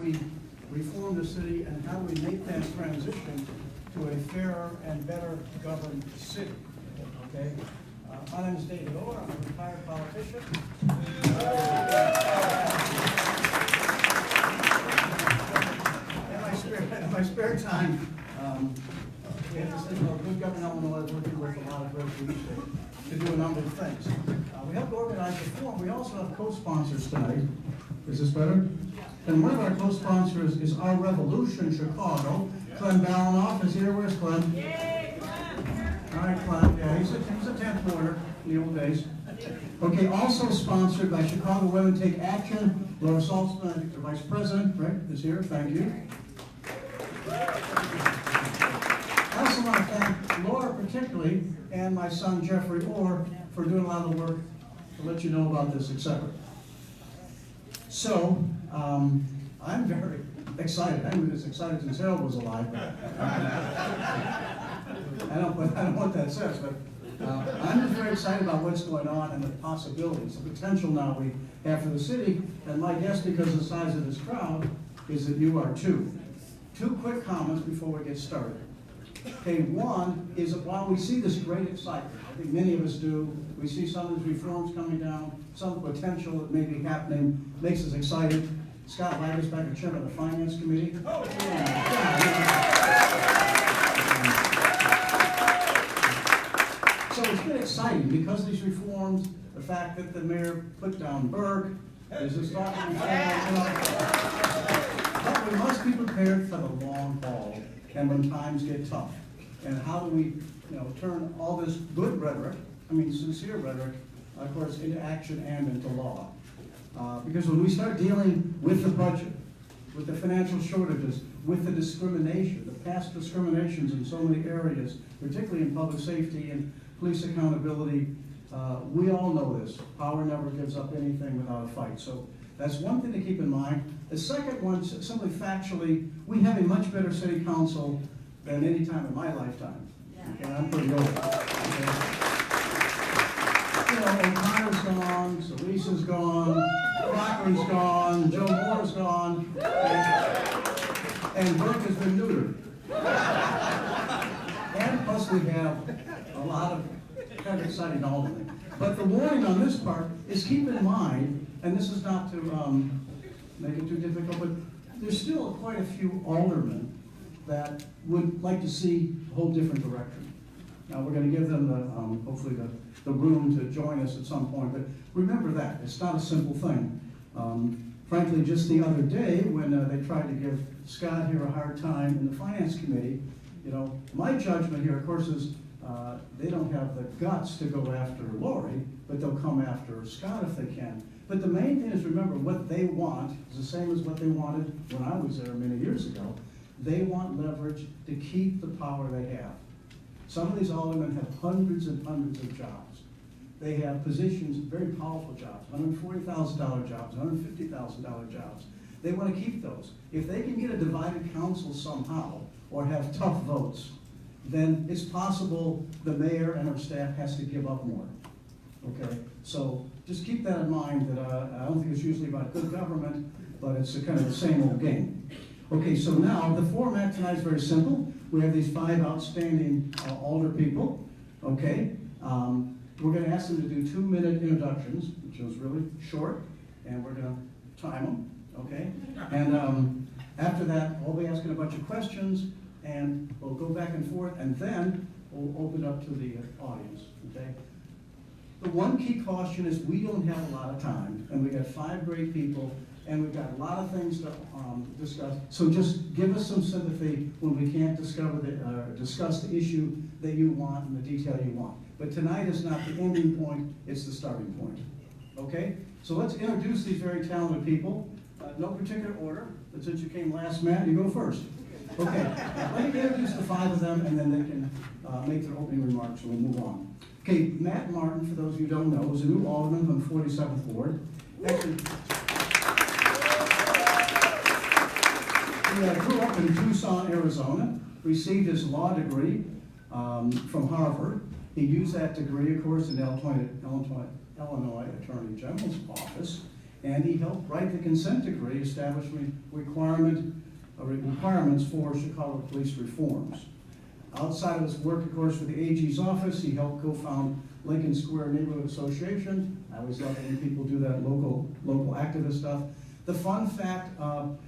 we reform the city and how do we make that transition to a fairer and better governed city. Okay? My name is David Orr. I'm a retired politician. In my spare time, we have this thing called Good Government Illinois, working with a lot of great groups to do a number of things. We help organize the forum. We also have co-sponsors tonight. Is this better? And one of our co-sponsors is Our Revolution Chicago. Clem Balanoff is here. Where's Clem? Yay, Clem! All right, Clem. Yeah, he's a 10th warder in the old days. Okay, also sponsored by Chicago Women Take Action. Laura Saltzman, I think the Vice President, right, is here. Thank you. I also want to thank Laura particularly and my son Jeffrey Orr for doing a lot of the work to let you know about this, etc. So, I'm very excited. I've been as excited since Harold was alive. I don't know what that says, but I'm just very excited about what's going on and the possibilities, the potential now we have for the city. And my guess, because of the size of this crowd, is that you are too. Two quick comments before we get started. Okay, one is that while we see this great excitement, I think many of us do, we see some of these reforms coming down, some potential that may be happening, makes us excited. Scott Waguespack, the chairman of the Finance Committee. Oh, so it's been exciting because of these reforms, the fact that the mayor put down Berg, there's this talk, but we must be prepared for the long haul and when times get tough. And how do we, turn all this good rhetoric, sincere rhetoric, of course, into action and into law. Because when we start dealing with the budget, with the financial shortages, with the discrimination, the past discriminations in so many areas, particularly in public safety and police accountability, we all know this. Power never gives up anything without a fight. So that's one thing to keep in mind. The second one, simply factually, we have a much better city council than any time in my lifetime. Okay, I'm pretty old. Okay. O'Connor's gone, Salisa's gone, Crockery's gone, Joe Moore's gone, and Burke has been neutered. And plus we have a lot of kind of exciting aldermen. But the warning on this part is keep in mind, and this is not to make it too difficult, but there's still quite a few aldermen that would like to see a whole different direction. Now we're going to give them hopefully the room to join us at some point, but remember that, it's not a simple thing. Frankly, just the other day when they tried to give Scott here a hard time in the Finance Committee, my judgment here, of course, is they don't have the guts to go after Lori, but they'll come after Scott if they can. But the main thing is remember what they want is the same as what they wanted when I was there many years ago. They want leverage to keep the power they have. Some of these aldermen have hundreds and hundreds of jobs. They have positions, very powerful jobs, $140,000 jobs, $150,000 jobs. They want to keep those. If they can get a divided council somehow or have tough votes, then it's possible the mayor and her staff has to give up more. Okay, so just keep that in mind that I don't think it's usually about good government, but it's kind of the same old game. Okay, so now the format tonight is very simple. We have these 5 outstanding alder people, okay? We're gonna ask them to do 2-minute introductions, which is really short, and we're gonna time them, okay? And after that, we'll be asking a bunch of questions, and we'll go back and forth, and then we'll open up to the audience, okay? The one key caution is we don't have a lot of time, and we got 5 great people, and we've got a lot of things to discuss. So just give us some sympathy when we can't discuss the issue that you want and the detail you want. But tonight is not the ending point, it's the starting point. Okay? So let's introduce these very talented people. No particular order, but since you came last, Matt, you go first. Okay, let me introduce the 5 of them, and then they can make their opening remarks, and we'll move on. Okay, Matt Martin, for those of you who don't know, is a new alderman from the 47th Ward. Actually, he grew up in Tucson, Arizona, received his law degree from Harvard. He used that degree, of course, in the Illinois Attorney General's office. and he helped write the consent decree establishing requirements for Chicago police reforms. Outside of his work, of course, for the AG's office, he helped co-found Lincoln Square Neighborhood Association. I always love when people do that local activist stuff. The fun fact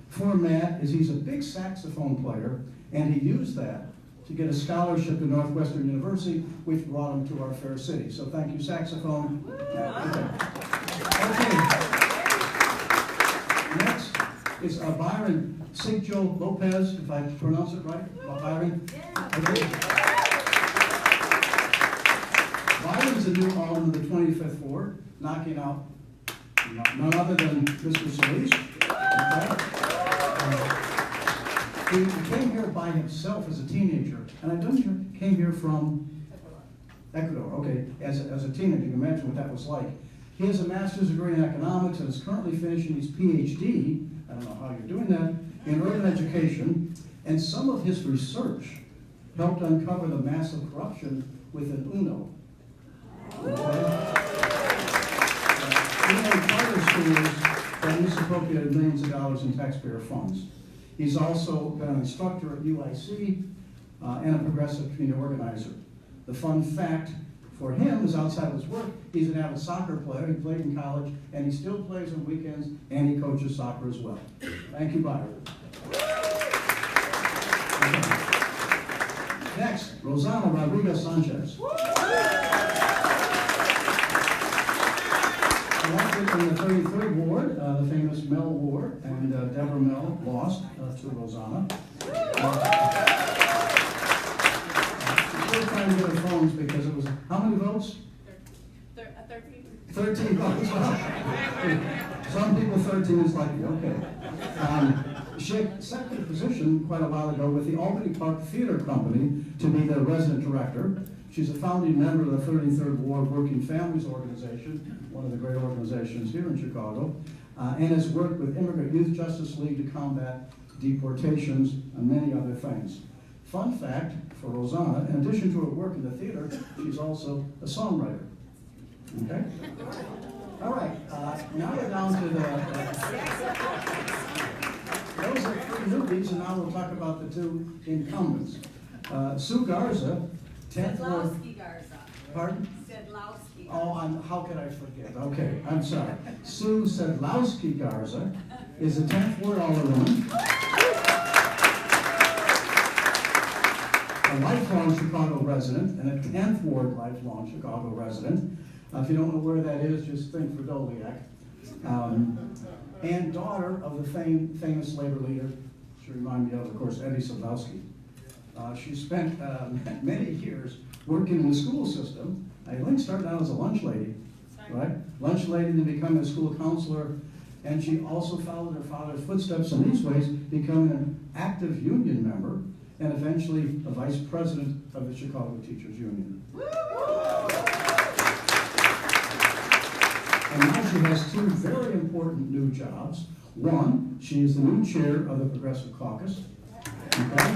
for Matt is he's a big saxophone player, and he used that to get a scholarship to Northwestern University, which brought him to our fair city. So thank you, saxophone. Okay. Next is Byron Sigcho-Lopez, if I pronounce it right. Byron. Okay. Byron's the new alderman of the 25th Ward, knocking out none other than Mr. Solis. He came here by himself as a teenager, and I came here from Ecuador, okay, as a teenager. You can imagine what that was like. He has a master's degree in economics and is currently finishing his PhD, I don't know how you're doing that, in urban education, and some of his research helped uncover the massive corruption within UNO. Okay? Charter schools that misappropriated millions of dollars in taxpayer funds. He's also been an instructor at UIC and a progressive community organizer. The fun fact for him is outside of his work, he's an avid soccer player. He played in college, and he still plays on weekends, and he coaches soccer as well. Thank you, Byron. Okay. Next, Rossana Rodriguez-Sanchez. Elected in the 33rd Ward, the famous Mel Ward, and Deborah Mel lost to Rossana. We're trying to get her phones because it was, how many votes? 13. 13 votes. Some people 13 is lucky, okay. She accepted a position quite a while ago with the Albany Park Theater Company to be their resident director. She's a founding member of the 33rd Ward Working Families Organization, one of the great organizations here in Chicago, and has worked with Immigrant Youth Justice League to combat deportations and many other things. Fun fact for Rossana, in addition to her work in the theater, she's also a songwriter. Okay? All right, now we're down to those are three newbies, and now we'll talk about the two incumbents. Sue Garza, 10th Ward. Sadlowski Garza. Pardon? Sadlowski. Oh, how could I forget? Okay, I'm sorry. Sue Sadlowski Garza is a 10th Ward Alderwoman, a lifelong Chicago resident, and a 10th Ward lifelong Chicago resident. If you don't know where that is, just think for Doliak. And daughter of the famous labor leader, she reminded me of course, Eddie Sadlowski. She spent many years working in the school system. I think started out as a lunch lady, right? Lunch lady, then becoming a school counselor, and she also followed her father's footsteps in these ways, becoming an active union member, and eventually a vice president of the Chicago Teachers Union. And now she has two very important new jobs. One, she is the new chair of the Progressive Caucus. Okay?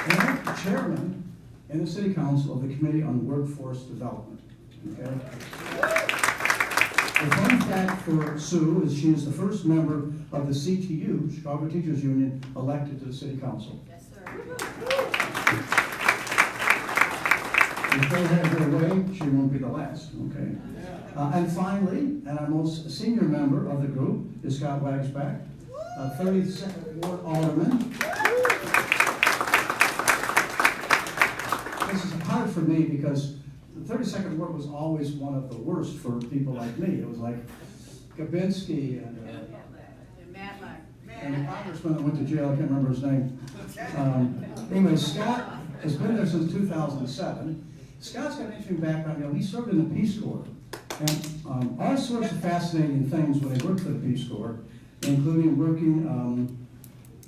And the chairman in the City Council of the Committee on Workforce Development. Okay? The fun fact for Sue is she is the first member of the CTU, Chicago Teachers Union, elected to the City Council. Yes, sir. If they have their way, she won't be the last, okay? And finally, and our most senior member of the group is Scott Waguespack, 32nd Ward Alderman. This is hard for me because the 32nd Ward was always one of the worst for people like me. It was like Gabinski and Matt Martin. and the congressman that went to jail, I can't remember his name. Anyway, Scott has been there since 2007. Scott's got an interesting background. He served in the Peace Corps. And all sorts of fascinating things when he worked for the Peace Corps, including working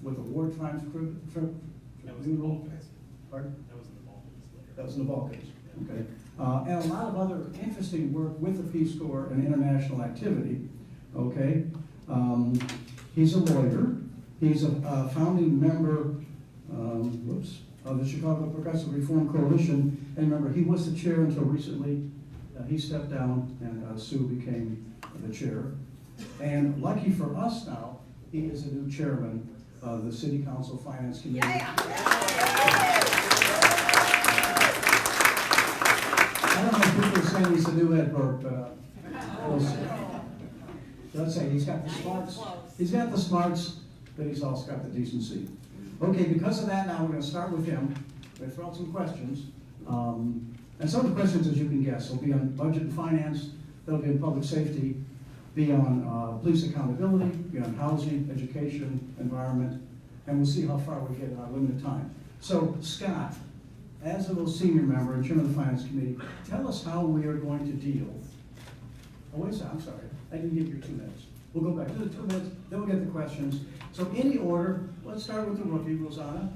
with the war crimes crew. That was in the Balkans. Pardon? That was in the Balkans later. That was in the Balkans. Okay. And a lot of other interesting work with the Peace Corps and international activity. Okay. He's a lawyer. He's a founding member of the Chicago Progressive Reform Coalition. And remember, he was the chair until recently, he stepped down and Sue became the chair. And lucky for us now, he is the new chairman of the City Council Finance Committee. I don't know if people are saying he's the new Ed Burke, but we'll see. Let's say he's got the smarts. He's got the smarts, but he's also got the decency. Okay, because of that, now we're going to start with him. We're going to throw out some questions. And some of the questions, as you can guess, will be on budget and finance, they'll be on public safety, be on police accountability, be on housing, education, environment, and we'll see how far we get in our limited time. So, Scott, as the most senior member and chairman of the Finance Committee, tell us how we are going to deal. Oh, wait a second, I'm sorry. I didn't give you 2 minutes. We'll go back to the 2 minutes, then we'll get the questions. So, in the order, let's start with the rookie, Rossana.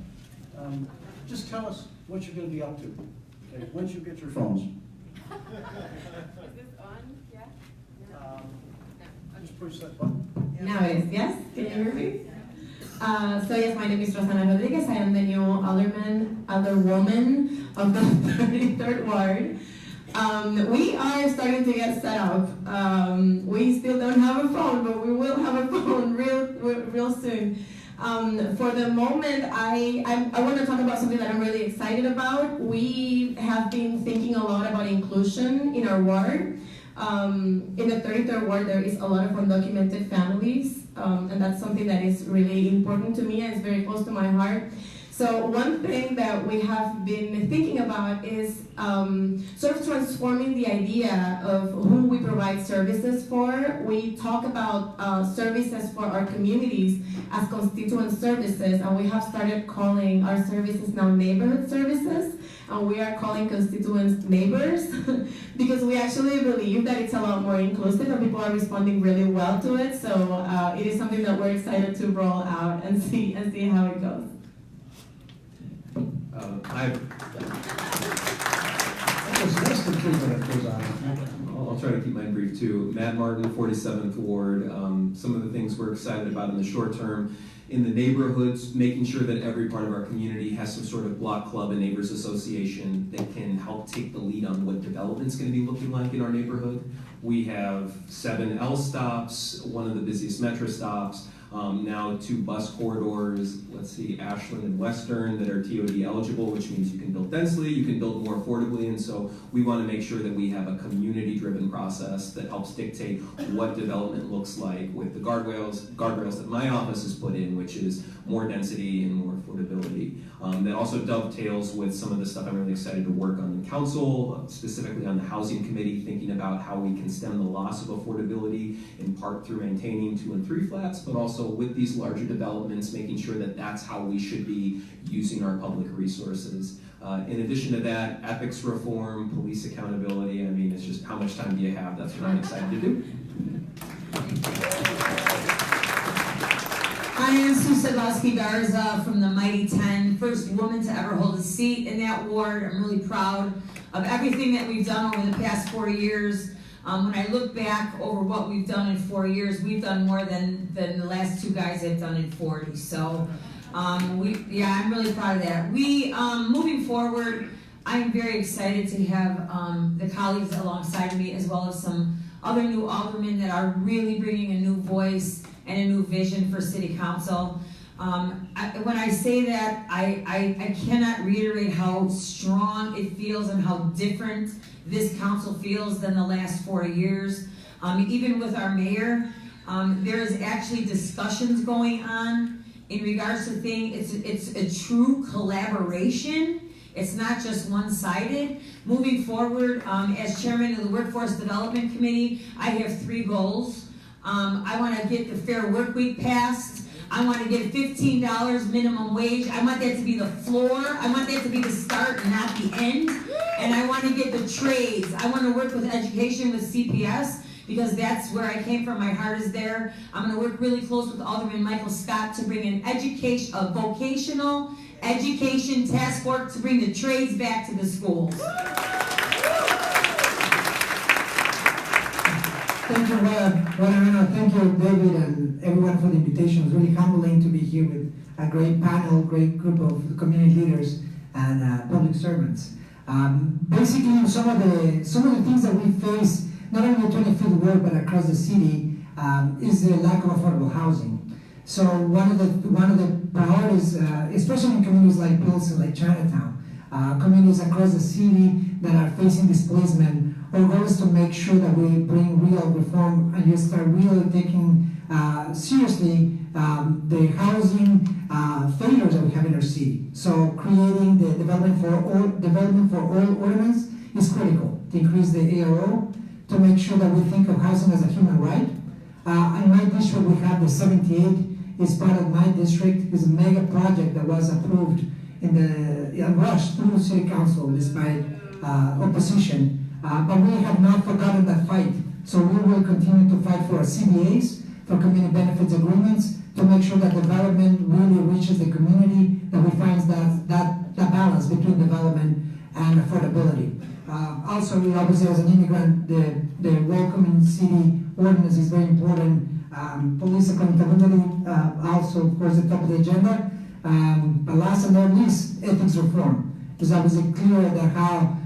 Just tell us what you're going to be up to. Okay, once you get your phones. Is this on? Yeah? Just push that button. Now it is, yes? Can you hear me? So yes, my name is Rossana Rodriguez. I am the new alderwoman of the 33rd Ward. We are starting to get set up. We still don't have a phone, but we will have a phone real soon. For the moment, I want to talk about something that I'm really excited about. We have been thinking a lot about inclusion in our ward. In the 33rd Ward, there is a lot of undocumented families, and that's something that is really important to me and is very close to my heart. So one thing that we have been thinking about is sort of transforming the idea of who we provide services for. We talk about services for our communities as constituent services, and we have started calling our services now neighborhood services, and we are calling constituents neighbors because we actually believe that it's a lot more inclusive and people are responding really well to it. So it is something that we're excited to roll out and see how it goes. I'll try to keep mine brief too. Matt Martin, 47th Ward. Some of the things we're excited about in the short term, in the neighborhoods, making sure that every part of our community has some sort of block club and neighbors association that can help take the lead on what development's going to be looking like in our neighborhood. We have 7 L stops, one of the busiest metro stops, now 2 bus corridors, let's see, Ashland and Western, that are TOD eligible, which means you can build densely, you can build more affordably, and so we want to make sure that we have a community-driven process that helps dictate what development looks like with the guardrails that my office has put in, which is more density and more affordability. That also dovetails with some of the stuff I'm really excited to work on in council, specifically on the housing committee, thinking about how we can stem the loss of affordability in part through maintaining 2 and 3 flats, but also with these larger developments, making sure that that's how we should be using our public resources. In addition to that, ethics reform, police accountability, I mean, it's just how much time do you have? That's what I'm excited to do. I am Sadlowski Garza from the Mighty 10, first woman to ever hold a seat in that ward. I'm really proud of everything that we've done over the past 4 years. When I look back over what we've done in 4 years, we've done more than the last 2 guys have done in 40. So, I'm really proud of that. Moving forward, I'm very excited to have the colleagues alongside me, as well as some other new aldermen that are really bringing a new voice and a new vision for City Council. When I say that, I cannot reiterate how strong it feels and how different this council feels than the last 4 years. Even with our mayor, there is actually discussions going on in regards to things. It's a true collaboration. It's not just one-sided. Moving forward, as chairman of the Workforce Development Committee, I have 3 goals. I want to get the Fair Work Week passed. I want to get $15 minimum wage. I want that to be the floor. I want that to be the start and not the end. And I want to get the trades. I want to work with education with CPS because that's where I came from. My heart is there. I'm going to work really close with Alderman Michael Scott to bring an vocational education task force to bring the trades back to the schools. Thank you, Rodriguez. Thank you, David, and everyone for the invitation. It's really humbling to be here with a great panel, great group of community leaders and public servants. Basically, some of the things that we face, not only in 25th Ward but across the city, is the lack of affordable housing. So one of the priorities, especially in communities like Pilsen, like Chinatown, communities across the city that are facing displacement, our goal is to make sure that we bring real reform and just start really taking seriously the housing failures that we have in our city. So creating the development for all ordinance is critical to increase the ARO, to make sure that we think of housing as a human right. In my district, we have the 78 is part of my district. It's a mega project that was approved and rushed through City Council despite opposition. But we have not forgotten that fight. So we will continue to fight for our CBAs, for community benefits agreements, to make sure that development really reaches the community, that we find that balance between development and affordability. Also, obviously, as an immigrant, the welcoming city ordinance is very important. Police accountability, also, of course, the top of the agenda. But last and not least, ethics reform. It's obviously clear that how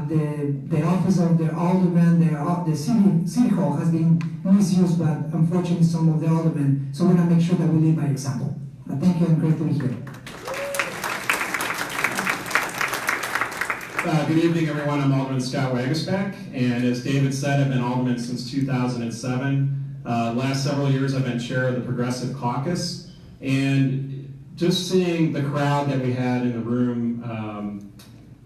the office of the alderman, the city hall has been misused, but unfortunately some of the aldermen. So we're going to make sure that we lead by example. Thank you, and great to be here. Good evening, everyone. I'm Alderman Scott Waguespack, and as David said, I've been alderman since 2007. Last several years, I've been chair of the Progressive Caucus, and just seeing the crowd that we had in the room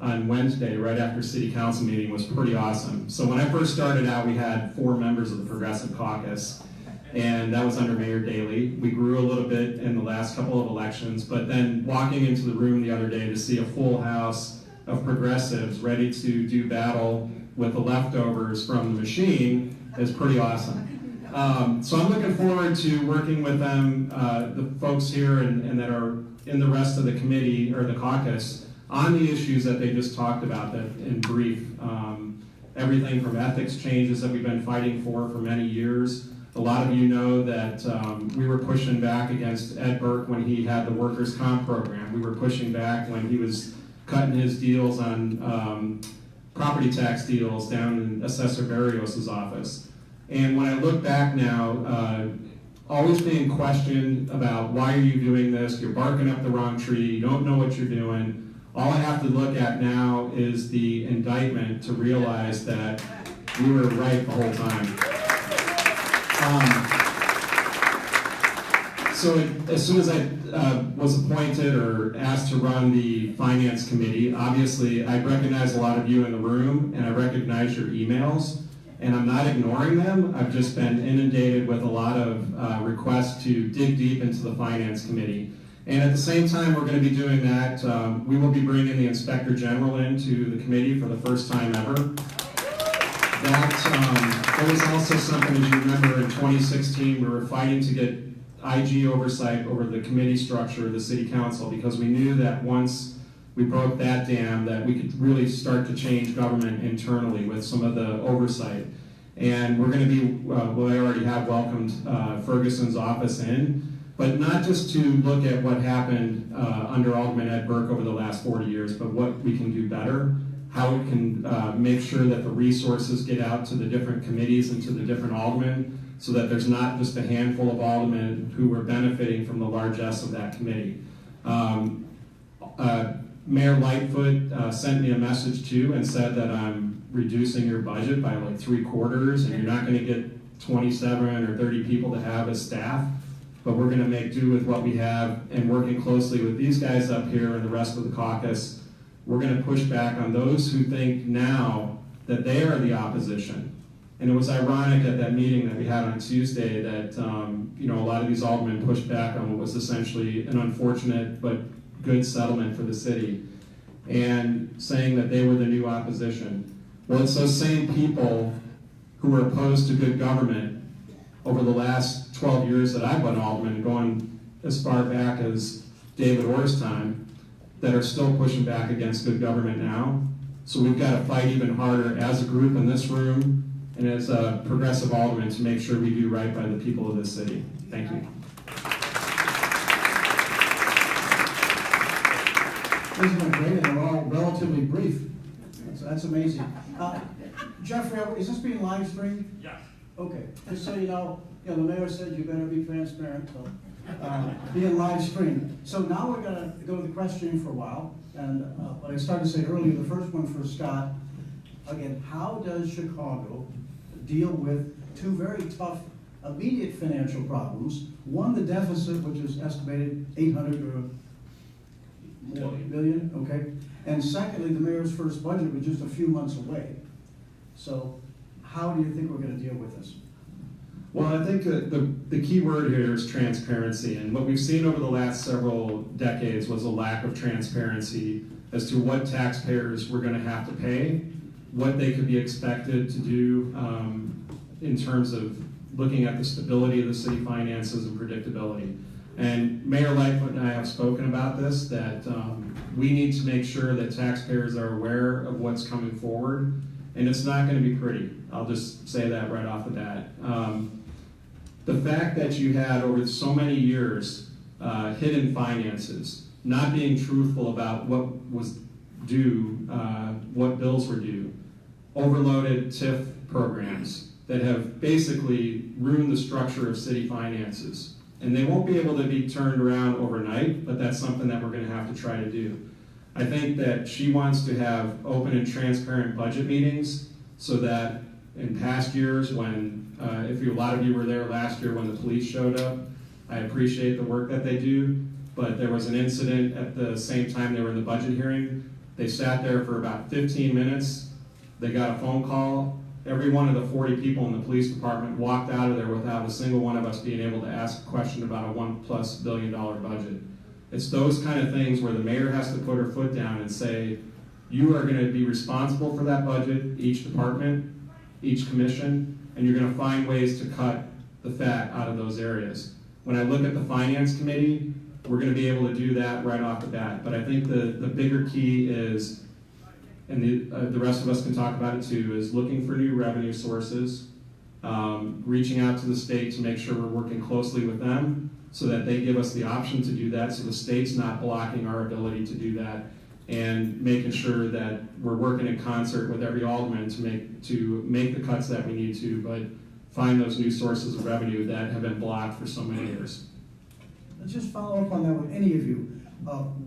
on Wednesday, right after City Council meeting, was pretty awesome. So when I first started out, we had 4 members of the Progressive Caucus, and that was under Mayor Daley. We grew a little bit in the last couple of elections, but then walking into the room the other day to see a full house of progressives ready to do battle with the leftovers from the machine is pretty awesome. So I'm looking forward to working with them, the folks here and that are in the rest of the committee or the caucus on the issues that they just talked about that in brief. Everything from ethics changes that we've been fighting for many years. A lot of you know that we were pushing back against Ed Burke when he had the workers' comp program. We were pushing back when he was cutting his deals on property tax deals down in Assessor Barrios' office. And when I look back now, always being questioned about why are you doing this, you're barking up the wrong tree, you don't know what you're doing. All I have to look at now is the indictment to realize that we were right the whole time. So as soon as I was appointed or asked to run the Finance Committee, obviously I recognize a lot of you in the room and I recognize your emails, and I'm not ignoring them. I've just been inundated with a lot of requests to dig deep into the Finance Committee. And at the same time we're going to be doing that, we will be bringing the Inspector General into the committee for the first time ever. That was also something, as you remember, in 2016 we were fighting to get IG oversight over the committee structure of the City Council, because we knew that once we broke that dam that we could really start to change government internally with some of the oversight. And we're going to be, well, I already have welcomed Ferguson's office in, but not just to look at what happened under Alderman Ed Burke over the last 40 years, but what we can do better, how we can make sure that the resources get out to the different committees and to the different aldermen, so that there's not just a handful of aldermen who are benefiting from the largesse of that committee. Mayor Lightfoot sent me a message too and said that I'm reducing your budget by like 3/4 and you're not going to get 27 or 30 people to have as staff, but we're going to make do with what we have, and working closely with these guys up here and the rest of the caucus, we're going to push back on those who think now that they are the opposition. And it was ironic at that meeting that we had on Tuesday that a lot of these aldermen pushed back on what was essentially an unfortunate but good settlement for the city, and saying that they were the new opposition. Well, it's those same people who were opposed to good government over the last 12 years that I've been alderman, going as far back as David Orr's time, that are still pushing back against good government now. So we've got to fight even harder as a group in this room and as a progressive alderman to make sure we do right by the people of this city. Thank you. These have been great, and they're all relatively brief. That's amazing. Jeffrey, is this being live streamed? Yes. Okay, just so you know, the mayor said you better be transparent, so, being live streamed. So now we're gonna go to the questioning for a while, and what I started to say earlier, the first one for Scott, again, how does Chicago deal with two very tough immediate financial problems? One, the deficit, which is estimated 800 or more million, okay? And secondly, the mayor's first budget was just a few months away. So how do you think we're gonna deal with this? Well, I think the key word here is transparency, and what we've seen over the last several decades was a lack of transparency as to what taxpayers were going to have to pay, what they could be expected to do in terms of looking at the stability of the city finances and predictability. And Mayor Lightfoot and I have spoken about this, that we need to make sure that taxpayers are aware of what's coming forward, and it's not going to be pretty. I'll just say that right off the bat. The fact that you had over so many years hidden finances, not being truthful about what was due, what bills were due, overloaded TIF programs that have basically ruined the structure of city finances. And they won't be able to be turned around overnight, but that's something that we're going to have to try to do. I think that she wants to have open and transparent budget meetings so that in past years when, a lot of you were there last year when the police showed up, I appreciate the work that they do, but there was an incident at the same time they were in the budget hearing. They sat there for about 15 minutes. They got a phone call. Every one of the 40 people in the police department walked out of there without a single one of us being able to ask a question about a $1+ billion budget. It's those kind of things where the mayor has to put her foot down and say, you are going to be responsible for that budget, each department, each commission, and you're going to find ways to cut the fat out of those areas. When I look at the finance committee, we're going to be able to do that right off the bat. But I think the bigger key is, and the rest of us can talk about it too, is looking for new revenue sources, reaching out to the state to make sure we're working closely with them so that they give us the option to do that, so the state's not blocking our ability to do that, and making sure that we're working in concert with every alderman to make the cuts that we need to, but find those new sources of revenue that have been blocked for so many years. Let's just follow up on that with any of you.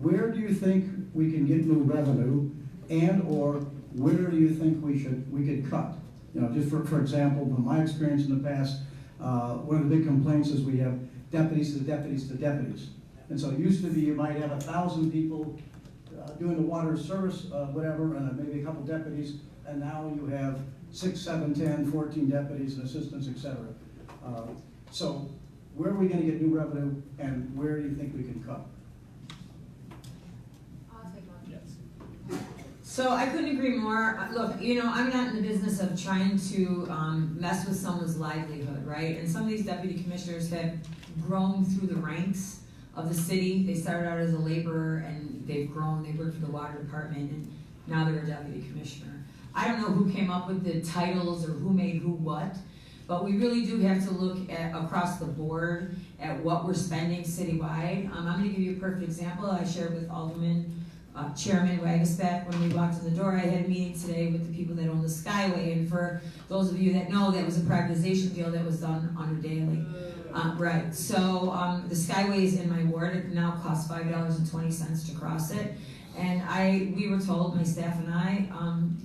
Where do you think we can get new revenue, and or where do you think we could cut? Just for example, from my experience in the past, one of the big complaints is we have deputies to deputies to deputies. And so it used to be you might have 1,000 people doing the water service, whatever, and maybe a couple deputies, and now you have 6, 7, 10, 14 deputies and assistants, etc. So where are we going to get new revenue, and where do you think we can cut? I'll take one. Yes. So I couldn't agree more. Look, I'm not in the business of trying to mess with someone's livelihood, right? And some of these deputy commissioners have grown through the ranks of the city. They started out as a laborer and they've grown. They worked for the water department and now they're a deputy commissioner. I don't know who came up with the titles or who made who what, but we really do have to look at across the board at what we're spending citywide. I'm going to give you a perfect example. I shared with Alderman Chairman Waguespack when we walked in the door. I had a meeting today with the people that own the Skyway, and for those of you that know, that was a privatization deal that was done under Daly. Right, so the Skyway is in my ward. It now costs $5.20 to cross it. And we were told, my staff and I,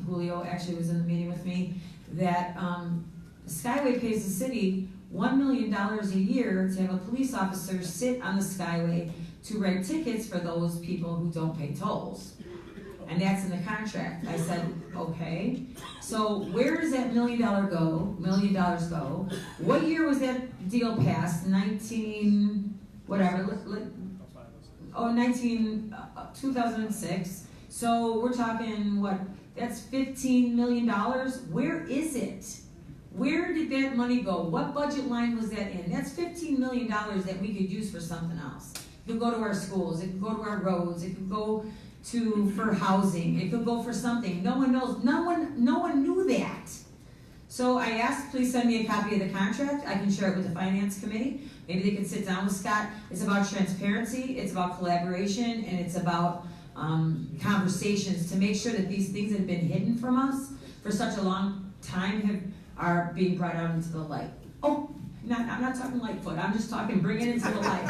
Julio actually was in the meeting with me, that the Skyway pays the city $1 million a year to have a police officer sit on the Skyway to write tickets for those people who don't pay tolls. And that's in the contract. I said, okay. So where does that $1 million go? What year was that deal passed? 2006. So we're talking, what, that's $15 million? Where is it? Where did that money go? What budget line was that in? That's $15 million that we could use for something else. It could go to our schools, it could go to our roads, it could go for housing, it could go for something. No one knows, no one knew that. So I asked, please send me a copy of the contract. I can share it with the finance committee. Maybe they can sit down with Scott. It's about transparency, it's about collaboration, and it's about conversations to make sure that these things that have been hidden from us for such a long time are being brought out into the light. Oh, I'm not talking Lightfoot, I'm just talking bring it into the light.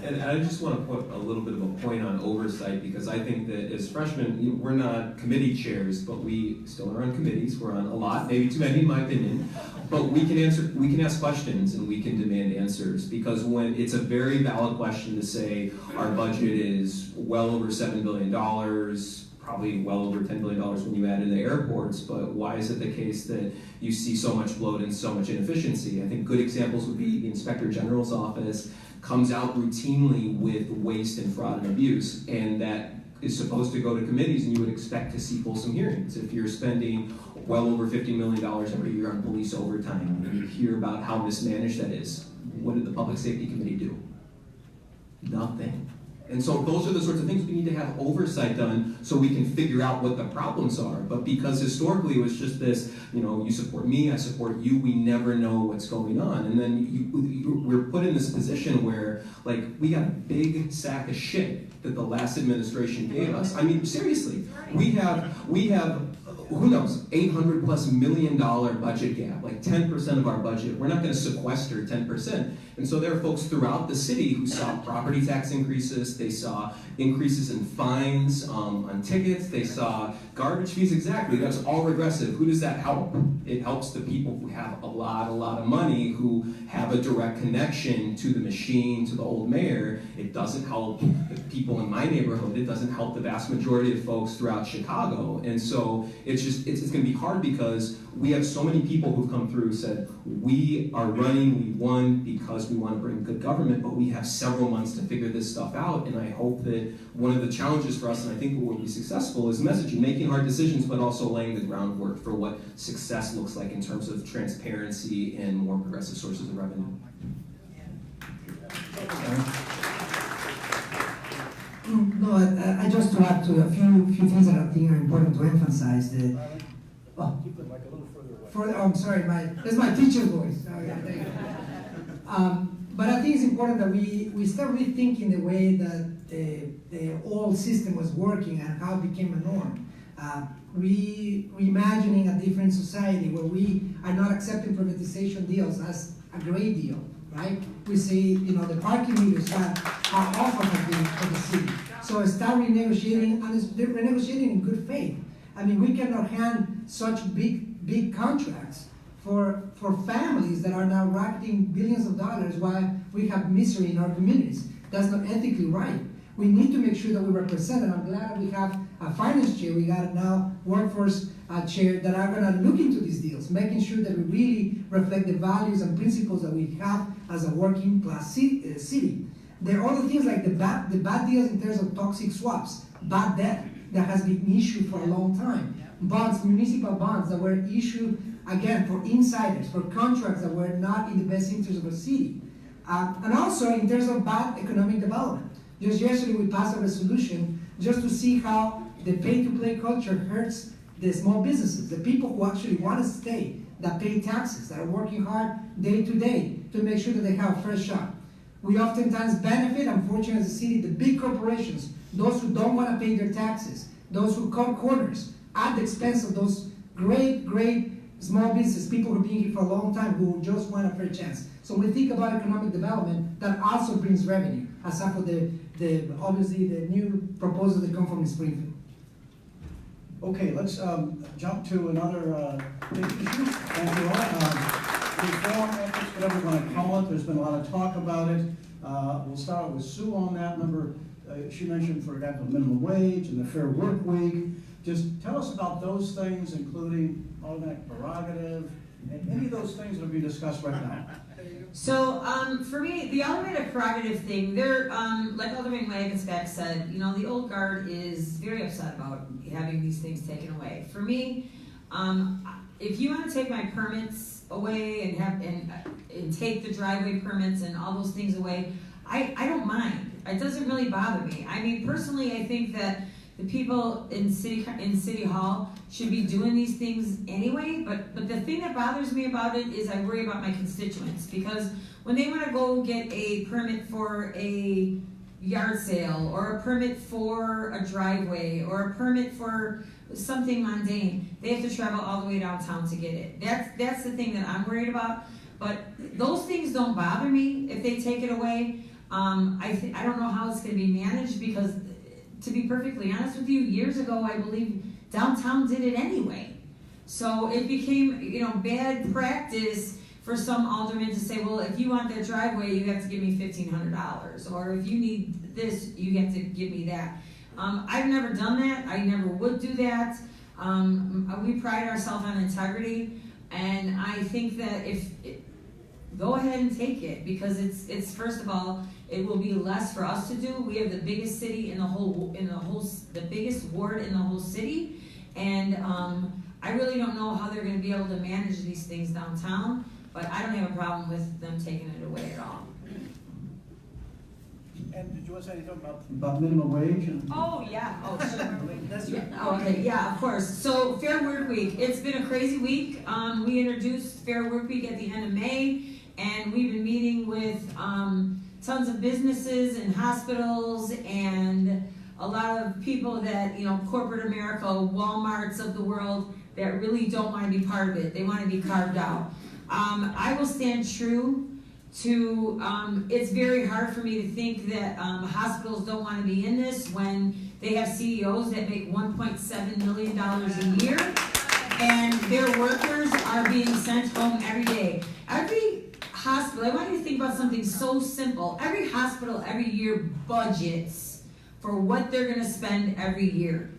And I just want to put a little bit of a point on oversight, because I think that as freshmen, we're not committee chairs, but we still are on committees. We're on a lot, maybe too many in my opinion. But we can ask questions and we can demand answers, because when it's a very valid question to say our budget is well over $7 billion, probably well over $10 billion when you add in the airports, but why is it the case that you see so much bloat and so much inefficiency? I think good examples would be the Inspector General's office comes out routinely with waste and fraud and abuse, and that is supposed to go to committees, and you would expect to see fulsome hearings. If you're spending well over $50 million every year on police overtime, and you hear about how mismanaged that is, what did the Public Safety Committee do? Nothing. And so those are the sorts of things we need to have oversight done so we can figure out what the problems are. But because historically it was just this, you support me, I support you, we never know what's going on. And then we're put in this position where, like, we got a big sack of shit that the last administration gave us. I mean, seriously, we have who knows, $800+ million budget gap, like 10% of our budget. We're not going to sequester 10%. And so there are folks throughout the city who saw property tax increases, they saw increases in fines on tickets, they saw garbage fees. Exactly, that's all regressive. Who does that help? It helps the people who have a lot of money, who have a direct connection to the machine, to the old mayor. It doesn't help the people in my neighborhood. It doesn't help the vast majority of folks throughout Chicago. And so it's going to be hard, because we have so many people who've come through who said, we are running, we won because we want to bring good government, but we have several months to figure this stuff out. And I hope that one of the challenges for us, and I think we will be successful, is messaging, making hard decisions, but also laying the groundwork for what success looks like in terms of transparency and more progressive sources of revenue. No, I just to add to a few things that I think are important to emphasize. That Keep the mic a little further away. I'm sorry, that's my teacher's voice. But I think it's important that we start rethinking the way that the old system was working and how it became a norm. Reimagining a different society where we are not accepting privatization deals as a great deal, right? We see, the parking meters are offered for the city. So start renegotiating, and they're renegotiating in good faith. I mean, we cannot hand such big contracts for families that are now racking billions of dollars while we have misery in our communities. That's not ethically right. We need to make sure that we represent, and I'm glad we have a finance chair, we got now workforce chair that are going to look into these deals, making sure that we really reflect the values and principles that we have as a working class city. There are other things like the bad deals in terms of toxic swaps, bad debt that has been an issue for a long time. Bonds, municipal bonds that were issued, again, for insiders, for contracts that were not in the best interest of the city. And also in terms of bad economic development. Just yesterday we passed a resolution just to see how the pay-to-play culture hurts the small businesses, the people who actually want to stay, that pay taxes, that are working hard day to day to make sure that they have a fresh shot. We oftentimes benefit, unfortunately, as a city, the big corporations, those who don't want to pay their taxes, those who cut corners at the expense of those great small business, people who have been here for a long time who just want a fair chance. So when we think about economic development, that also brings revenue, aside from obviously the new proposals that come from Springfield. Okay, let's jump to another big issue. Thank you all. Reform efforts, whatever you want to call it. There's been a lot of talk about it. We'll start with Sue on that. Remember, she mentioned, for example, minimum wage and the Fair Work Week. Just tell us about those things, including aldermanic prerogative, and any of those things that are being discussed right now. So for me, the aldermanic prerogative thing, they're, like Alderman Waguespack said, the old guard is very upset about having these things taken away. For me, if you want to take my permits away and take the driveway permits and all those things away, I don't mind. It doesn't really bother me. I mean, personally, I think that the people in City Hall should be doing these things anyway, but the thing that bothers me about it is I worry about my constituents, because when they want to go get a permit for a yard sale, or a permit for a driveway, or a permit for something mundane, they have to travel all the way downtown to get it. That's the thing that I'm worried about. But those things don't bother me if they take it away. I don't know how it's going to be managed, because to be perfectly honest with you, years ago I believe downtown did it anyway. So it became, bad practice for some aldermen to say, well, if you want that driveway, you have to give me $1,500, or if you need this, you have to give me that. I've never done that. I never would do that. We pride ourselves on integrity, and I think that go ahead and take it, because it's first of all, it will be less for us to do. We have the biggest city the biggest ward in the whole city, and I really don't know how they're going to be able to manage these things downtown, but I don't have a problem with them taking it away at all. And did you want to say anything About minimum wage and? Oh, yeah. Oh, sure. That's Yeah, okay, yeah, of course. So Fair Work Week, it's been a crazy week. We introduced Fair Work Week at the end of May, and we've been meeting with tons of businesses and hospitals and a lot of people that, corporate America, Walmarts of the world, that really don't want to be part of it. They want to be carved out. I will stand true to, it's very hard for me to think that hospitals don't want to be in this when they have CEOs that make $1.7 million a year, and their workers are being sent home every day. Every hospital, I want you to think about something so simple. Every hospital every year budgets for what they're going to spend every year.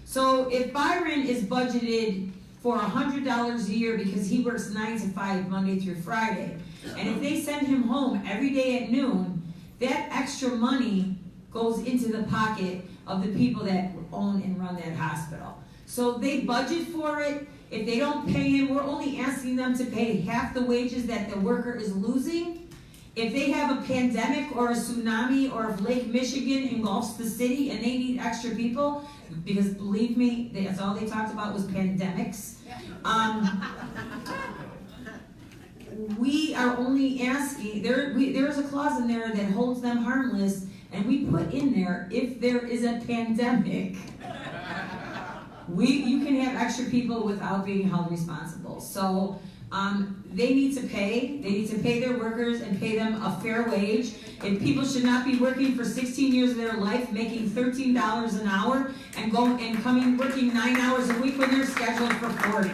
So if Byron is budgeted for $100 a year because he works 9 to 5 Monday through Friday, and if they send him home every day at noon, that extra money goes into the pocket of the people that own and run that hospital. So they budget for it. If they don't pay him, we're only asking them to pay half the wages that the worker is losing. If they have a pandemic or a tsunami, or if Lake Michigan engulfs the city and they need extra people, because believe me, that's all they talked about was pandemics. We are only asking, there's a clause in there that holds them harmless, and we put in there, if there is a pandemic, you can have extra people without being held responsible. So they need to pay their workers and pay them a fair wage. And people should not be working for 16 years of their life, making $13 an hour, and coming working 9 hours a week when they're scheduled for 40.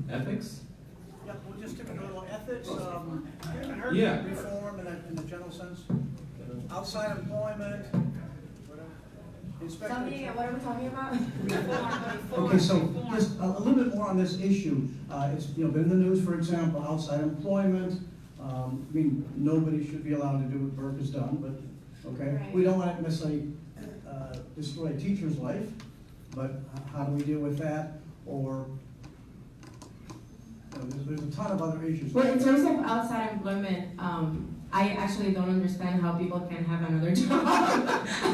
Ethics? Yeah, we'll just take a little ethics, we haven't heard Yeah. reform in the general sense. Outside employment, whatever. Tell me again, what are we talking about? Okay, so just a little bit more on this issue. It's been in the news, for example, outside employment. Nobody should be allowed to do what Burke has done, but okay. Right. We don't want to necessarily destroy a teacher's life, but how do we deal with that? Or there's a ton of other issues. Well, in terms of outside employment, I actually don't understand how people can have another job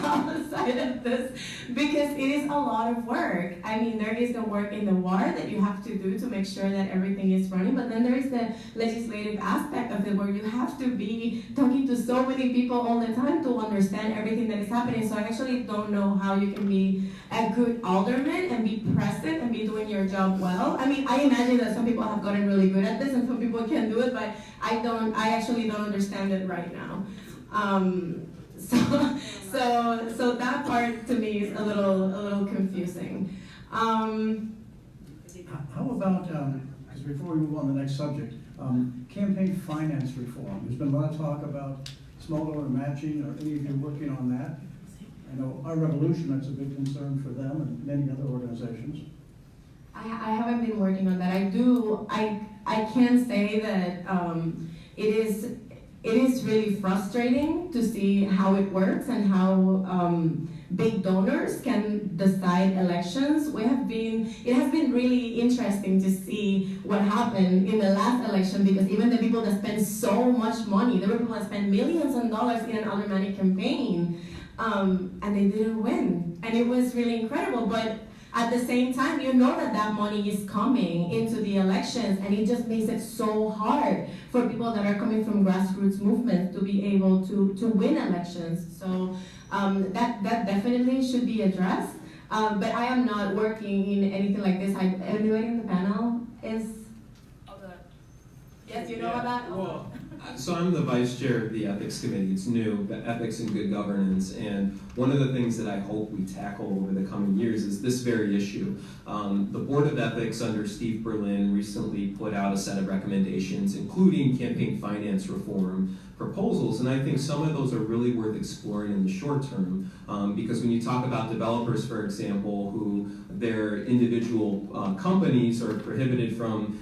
outside of this, because it is a lot of work. I mean, there is the work in the ward that you have to do to make sure that everything is running, but then there is the legislative aspect of it where you have to be talking to so many people all the time to understand everything that is happening. So I actually don't know how you can be a good alderman and be present and be doing your job well. I mean, I imagine that some people have gotten really good at this and some people can do it, but I actually don't understand it right now. So that part to me is a little confusing. How about, because before we move on to the next subject, campaign finance reform? There's been a lot of talk about small dollar matching. Are any of you working on that? I know our Revolution, that's a big concern for them and many other organizations. I haven't been working on that. I can say that it is really frustrating to see how it works and how big donors can decide decide elections. It has been really interesting to see what happened in the last election, because even the people that spend so much money, there were people that spent millions of dollars in an Aldermanic campaign, and they didn't win. And it was really incredible, but at the same time, you know that money is coming into the elections, and it just makes it so hard for people that are coming from grassroots movements to be able to win elections. So that definitely should be addressed. But I am not working in anything like this. Anybody in the panel is? Yes, you know about that? Well, so I'm the vice chair of the ethics committee. It's new, the ethics and good governance. And one of the things that I hope we tackle over the coming years is this very issue. The Board of Ethics under Steve Berlin recently put out a set of recommendations, including campaign finance reform proposals. And I think some of those are really worth exploring in the short term, because when you talk about developers, for example, who their individual companies are prohibited from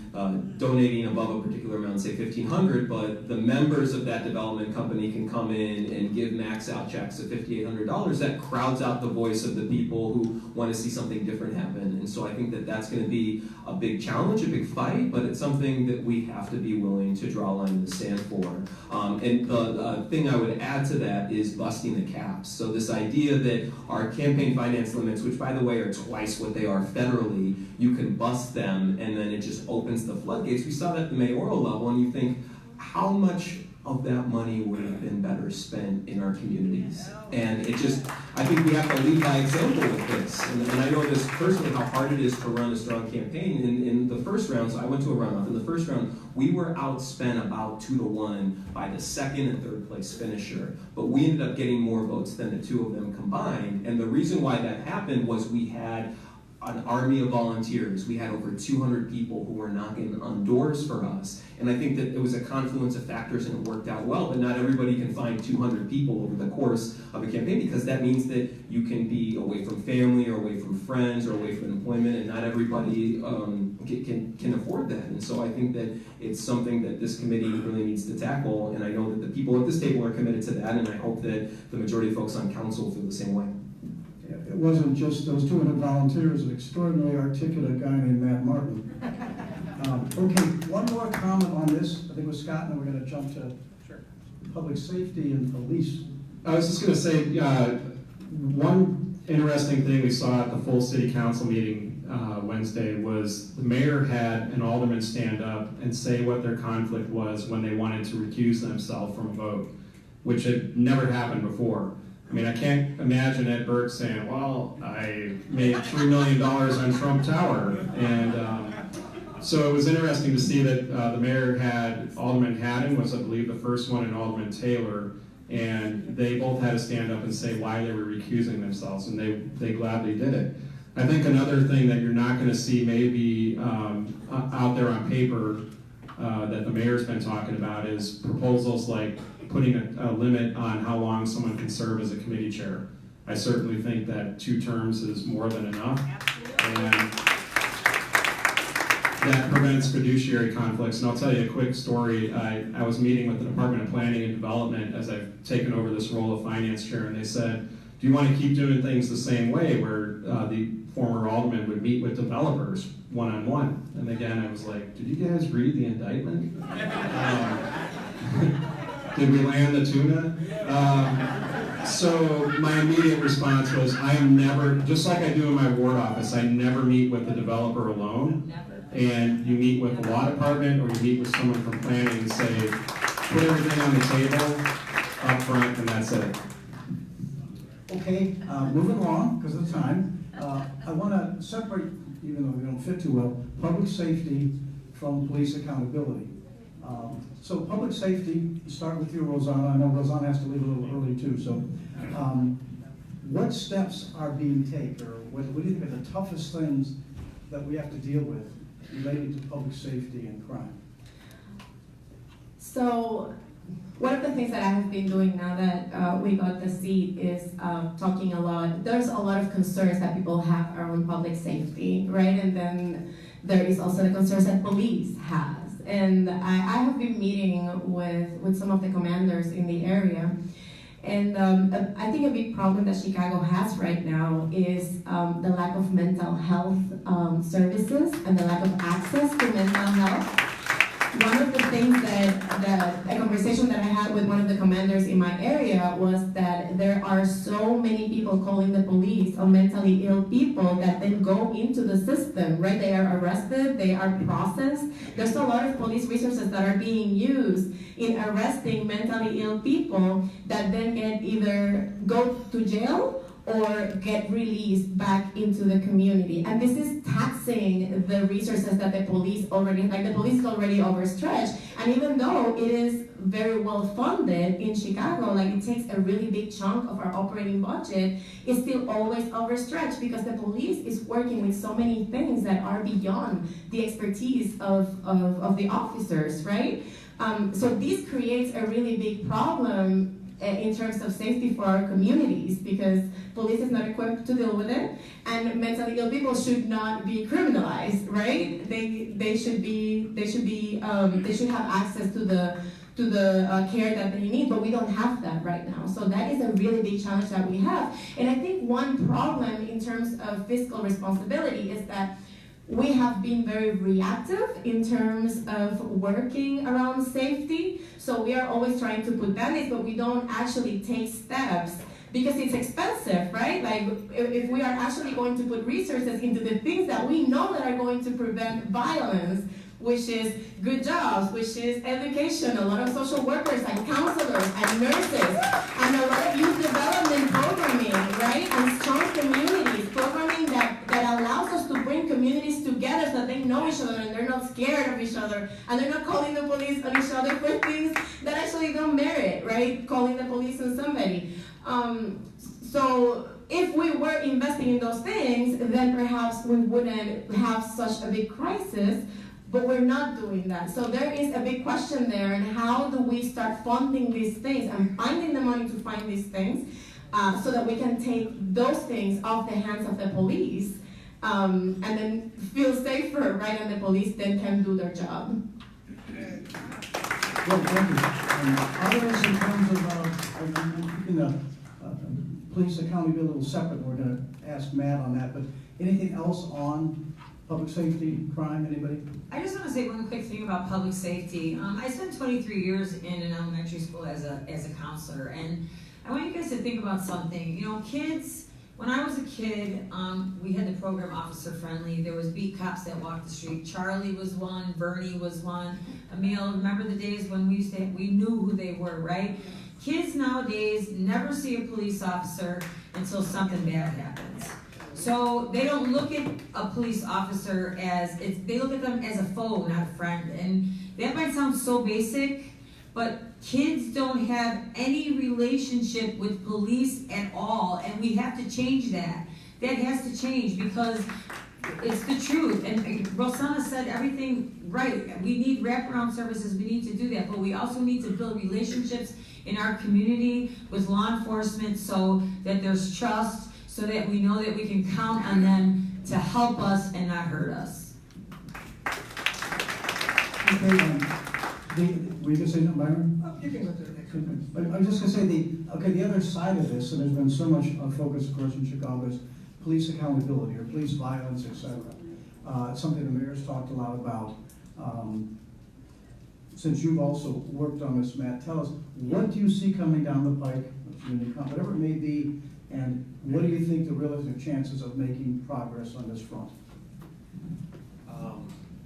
donating above a particular amount, say $1,500, but the members of that development company can come in and give max out checks of $5,800, that crowds out the voice of the people who want to see something different happen. And so I think that that's going to be a big challenge, a big fight, but it's something that we have to be willing to draw a line in the sand for. And the thing I would add to that is busting the caps. So this idea that our campaign finance limits, which by the way are twice what they are federally, you can bust them and then it just opens the floodgates. We saw that at the mayoral level, and you think, how much of that money would have been better spent in our communities? And it just, I think we have to lead by example with this. And I know this personally, how hard it is to run a strong campaign. In the first round, so I went to a runoff. In the first round, we were outspent about 2-1 by the second and third place finisher. But we ended up getting more votes than the two of them combined. And the reason why that happened was we had an army of volunteers. We had over 200 people who were knocking on doors for us. And I think that it was a confluence of factors and it worked out well, but not everybody can find 200 people over the course of a campaign, because that means that you can be away from family or away from friends or away from employment, and not everybody can afford that. And so I think that it's something that this committee really needs to tackle, and I know that the people at this table are committed to that, and I hope that the majority of folks on council feel the same way. It wasn't just those 200 volunteers, an extraordinarily articulate guy named Matt Martin. Okay, one more comment on this. I think with Scott, and then we're going to jump to public safety and police. I was just going to say, one interesting thing we saw at the full city council meeting Wednesday was the mayor had an alderman stand up and say what their conflict was when they wanted to recuse themselves from a vote, which had never happened before. I mean, I can't imagine Ed Burke saying, well, I made $3 million on Trump Tower. And so it was interesting to see that the mayor had Alderman Haddon was, I believe, the first one, and Alderman Taylor, and they both had to stand up and say why they were recusing themselves, and they gladly did it. I think another thing that you're not going to see maybe out there on paper that the mayor's been talking about is proposals like putting a limit on how long someone can serve as a committee chair. I certainly think that 2 terms is more than enough. And that prevents fiduciary conflicts. And I'll tell you a quick story. I was meeting with the Department of Planning and Development as I've taken over this role of finance chair, and they said, do you want to keep doing things the same way, where the former alderman would meet with developers one-on-one? And again, I was like, did you guys read the indictment? Did we land the tuna? So my immediate response was, I am never, just like I do in my ward office, I never meet with the developer alone. Never. And you meet with the law department or you meet with someone from planning and say, put everything on the table up front, and that's it. Okay, moving along because of time. I want to separate, even though we don't fit too well, public safety from police accountability. So public safety, start with you, Rossana. I know Rossana has to leave a little early too, so what steps are being taken, or what do you think are the toughest things that we have to deal with related to public safety and crime? So one of the things that I have been doing now that we got the seat is talking a lot. There's a lot of concerns that people have around public safety, right? And then there is also the concerns that police has. And I have been meeting with some of the commanders in the area. And I think a big problem that Chicago has right now is the lack of mental health services and the lack of access to mental health. One of the things that a conversation that I had with one of the commanders in my area was that there are so many people calling the police on mentally ill people that then go into the system, right? They are arrested, they are processed. There's a lot of police resources that are being used in arresting mentally ill people that then get either go to jail or get released back into the community. And this is taxing the resources that the police already, like the police is already overstretched. And even though it is very well funded in Chicago, like it takes a really big chunk of our operating budget, it's still always overstretched because the police is working with so many things that are beyond the expertise of the officers, right? So this creates a really big problem in terms of safety for our communities, because police is not equipped to deal with it, and mentally ill people should not be criminalized, right? They should have access to the care that they need, but we don't have that right now. So that is a really big challenge that we have. And I think one problem in terms of fiscal responsibility is that we have been very reactive in terms of working around safety. So we are always trying to put band-aids, but we don't actually take steps because it's expensive, right? Like if we are actually going to put resources into the things that we know that are going to prevent violence, which is good jobs, which is education, a lot of social workers and counselors and nurses, and a lot of youth development programming, right? And strong communities, programming that allows us to bring communities together so that they know each other and they're not scared of each other and they're not calling the police on each other for things that actually don't merit, right? Calling the police on somebody. So if we were investing in those things, then perhaps we wouldn't have such a big crisis. But we're not doing that. So there is a big question there, and how do we start funding these things and finding the money to find these things so that we can take those things off the hands of the police and then feel safer, right? And the police then can do their job. Well, thank you. Others in terms of keeping the police accountability a little separate, we're going to ask Matt on that, but anything else on public safety, crime, anybody? I just want to say one quick thing about public safety. I spent 23 years in an elementary school as a counselor, and I want you guys to think about something. You know, kids, when I was a kid, we had the program Officer Friendly. There was beat cops that walked the street. Charlie was one, Bernie was one. Emil, remember the days when we knew who they were, right? Kids nowadays never see a police officer until something bad happens. So they don't look at a police officer they look at them as a foe, not a friend. And that might sound so basic, but kids don't have any relationship with police at all, and we have to change that. That has to change because it's the truth. And Rossana said everything right. We need wraparound services, we need to do that, but we also need to build relationships in our community with law enforcement so that there's trust, so that we know that we can count on them to help us and not hurt us. Okay, were you going to say something, Byron? Oh, you can go to the next one. But I was just going to say, the other side of this, and there's been so much focus, of course, in Chicago, is police accountability or police violence, etc. It's something the mayor's talked a lot about. Since you've also worked on this, Matt, tell us, what do you see coming down the pike, whatever it may be, and what do you think the relative chances of making progress on this front?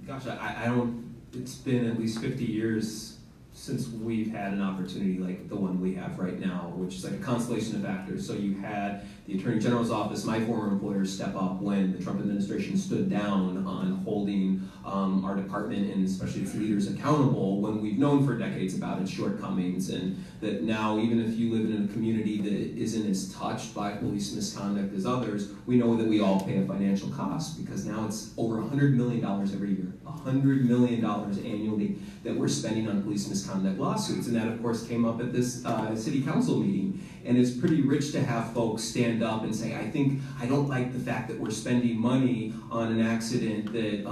Gosh, I don't, it's been at least 50 years since we've had an opportunity like the one we have right now, which is like a constellation of factors. So you had the Attorney General's office, my former employer, step up when the Trump administration stood down on holding our department and especially its leaders accountable when we've known for decades about its shortcomings, and that now even if you live in a community that isn't as touched by police misconduct as others, we know that we all pay a financial cost because now it's over $100 million every year, $100 million annually that we're spending on police misconduct lawsuits. And that of course came up at this city council meeting. And it's pretty rich to have folks stand up and say, I don't like the fact that we're spending money on an accident that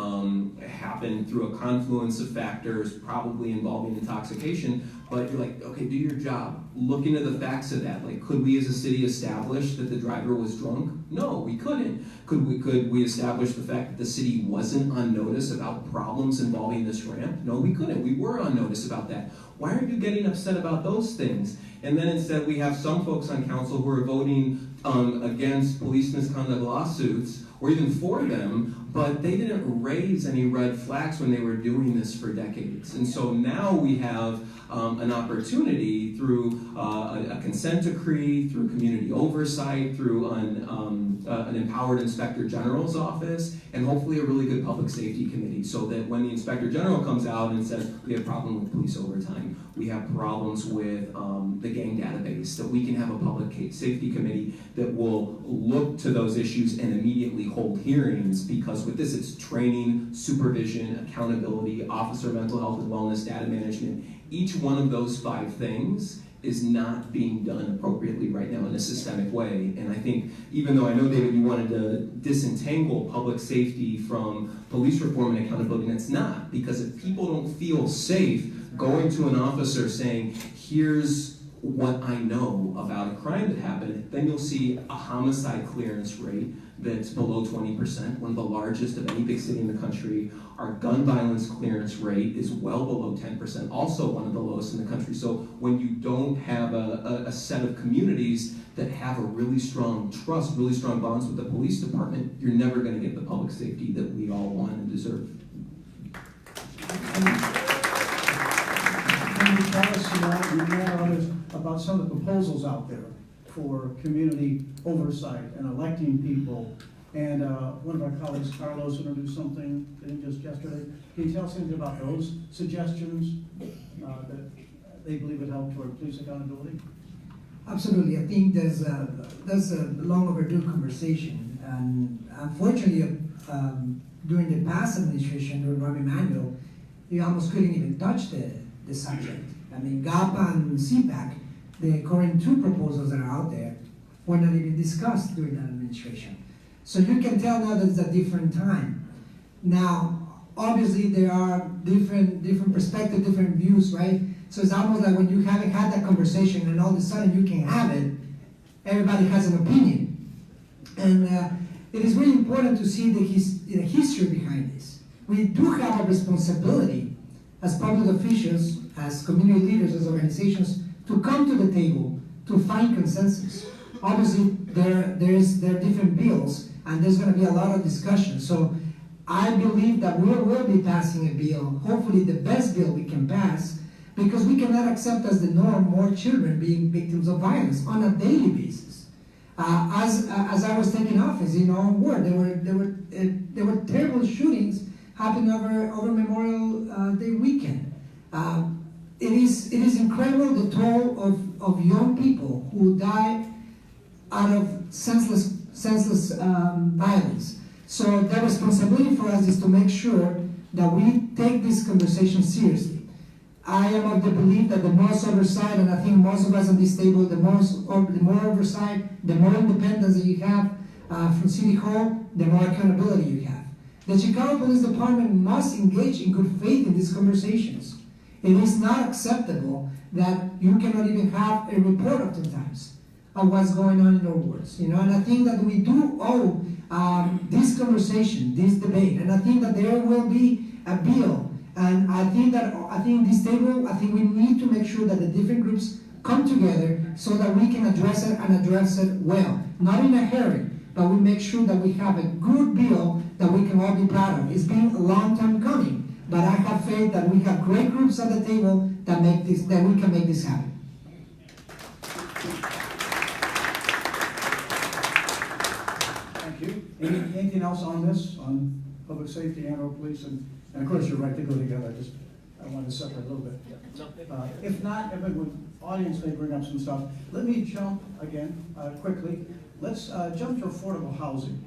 happened through a confluence of factors, probably involving intoxication, but you're like, okay, do your job. look into the facts of that. Like, could we as a city establish that the driver was drunk? No, we couldn't. Could we establish the fact that the city wasn't on notice about problems involving this ramp? No, we couldn't. We were on notice about that. Why are you getting upset about those things? And then instead we have some folks on council who are voting against police misconduct lawsuits, or even for them, but they didn't raise any red flags when they were doing this for decades. And so now we have an opportunity through a consent decree, through community oversight, through an empowered inspector general's office, and hopefully a really good public safety committee, so that when the inspector general comes out and says, we have a problem with police overtime, we have problems with the gang database, that we can have a public safety committee that will look to those issues and immediately hold hearings, because with this it's training, supervision, accountability, officer mental health and wellness, data management. Each one of those 5 things is not being done appropriately right now in a systemic way. And I think, even though I know, David, you wanted to disentangle public safety from police reform and accountability, and it's not, because if people don't feel safe going to an officer saying, here's what I know about a crime that happened, then you'll see a homicide clearance rate that's below 20%, one of the largest of any big city in the country. Our gun violence clearance rate is well below 10%, also one of the lowest in the country. So when you don't have a set of communities that have a really strong trust, really strong bonds with the police department, you're never going to get the public safety that we all want and deserve. Can you tell us more about some of the proposals out there for community oversight and electing people? And one of our colleagues, Carlos, introduced something, I think just yesterday. Can you tell us anything about those suggestions that they believe would help toward police accountability? Absolutely. I think there's a long overdue conversation, and unfortunately, during the past administration, during Robbie Manuel, you almost couldn't even touch the subject. I mean, GAPA and CPAC, the current 2 proposals that are out there, were not even discussed during that administration. So you can tell now that it's a different time. Now, obviously, there are different perspectives, different views, right? So it's almost like when you haven't had that conversation and all of a sudden you can have it, everybody has an opinion. And it is really important to see the history behind this. We do have a responsibility as public officials, as community leaders, as organizations, to come to the table to find consensus. Obviously, there are different bills, and there's going to be a lot of discussion. So I believe that we will be passing a bill, hopefully the best bill we can pass, because we cannot accept as the norm more children being victims of violence on a daily basis. As I was taking office in our own ward, there were terrible shootings happening over Memorial Day weekend. It is incredible the toll of young people who die out of senseless violence. So the responsibility for us is to make sure that we take this conversation seriously. I am of the belief that the more oversight, and I think most of us on this table, the more oversight, the more independence that you have from City Hall, the more accountability you have. The Chicago Police Department must engage in good faith in these conversations. It is not acceptable that you cannot even have a report oftentimes of what's going on in our wards. And I think that we do owe this conversation, this debate, and I think that there will be a bill. And I think this table, I think we need to make sure that the different groups come together so that we can address it and address it well. Not in a hurry, but we make sure that we have a good bill that we can all be proud of. It's been a long time coming, but I have faith that we have great groups at the table that we can make this happen. Thank you. Anything else on this, on public safety and or police? And of course, you're right, to go together. I want to separate a little bit. If not, the audience may bring up some stuff. Let me jump again quickly. Let's jump to affordable housing.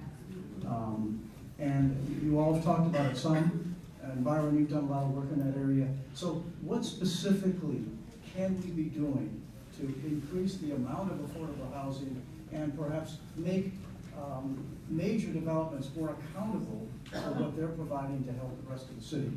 And you all have talked about it some. And Byron, you've done a lot of work in that area. So what specifically can we be doing to increase the amount of affordable housing and perhaps make major developments more accountable for what they're providing to help the rest of the city?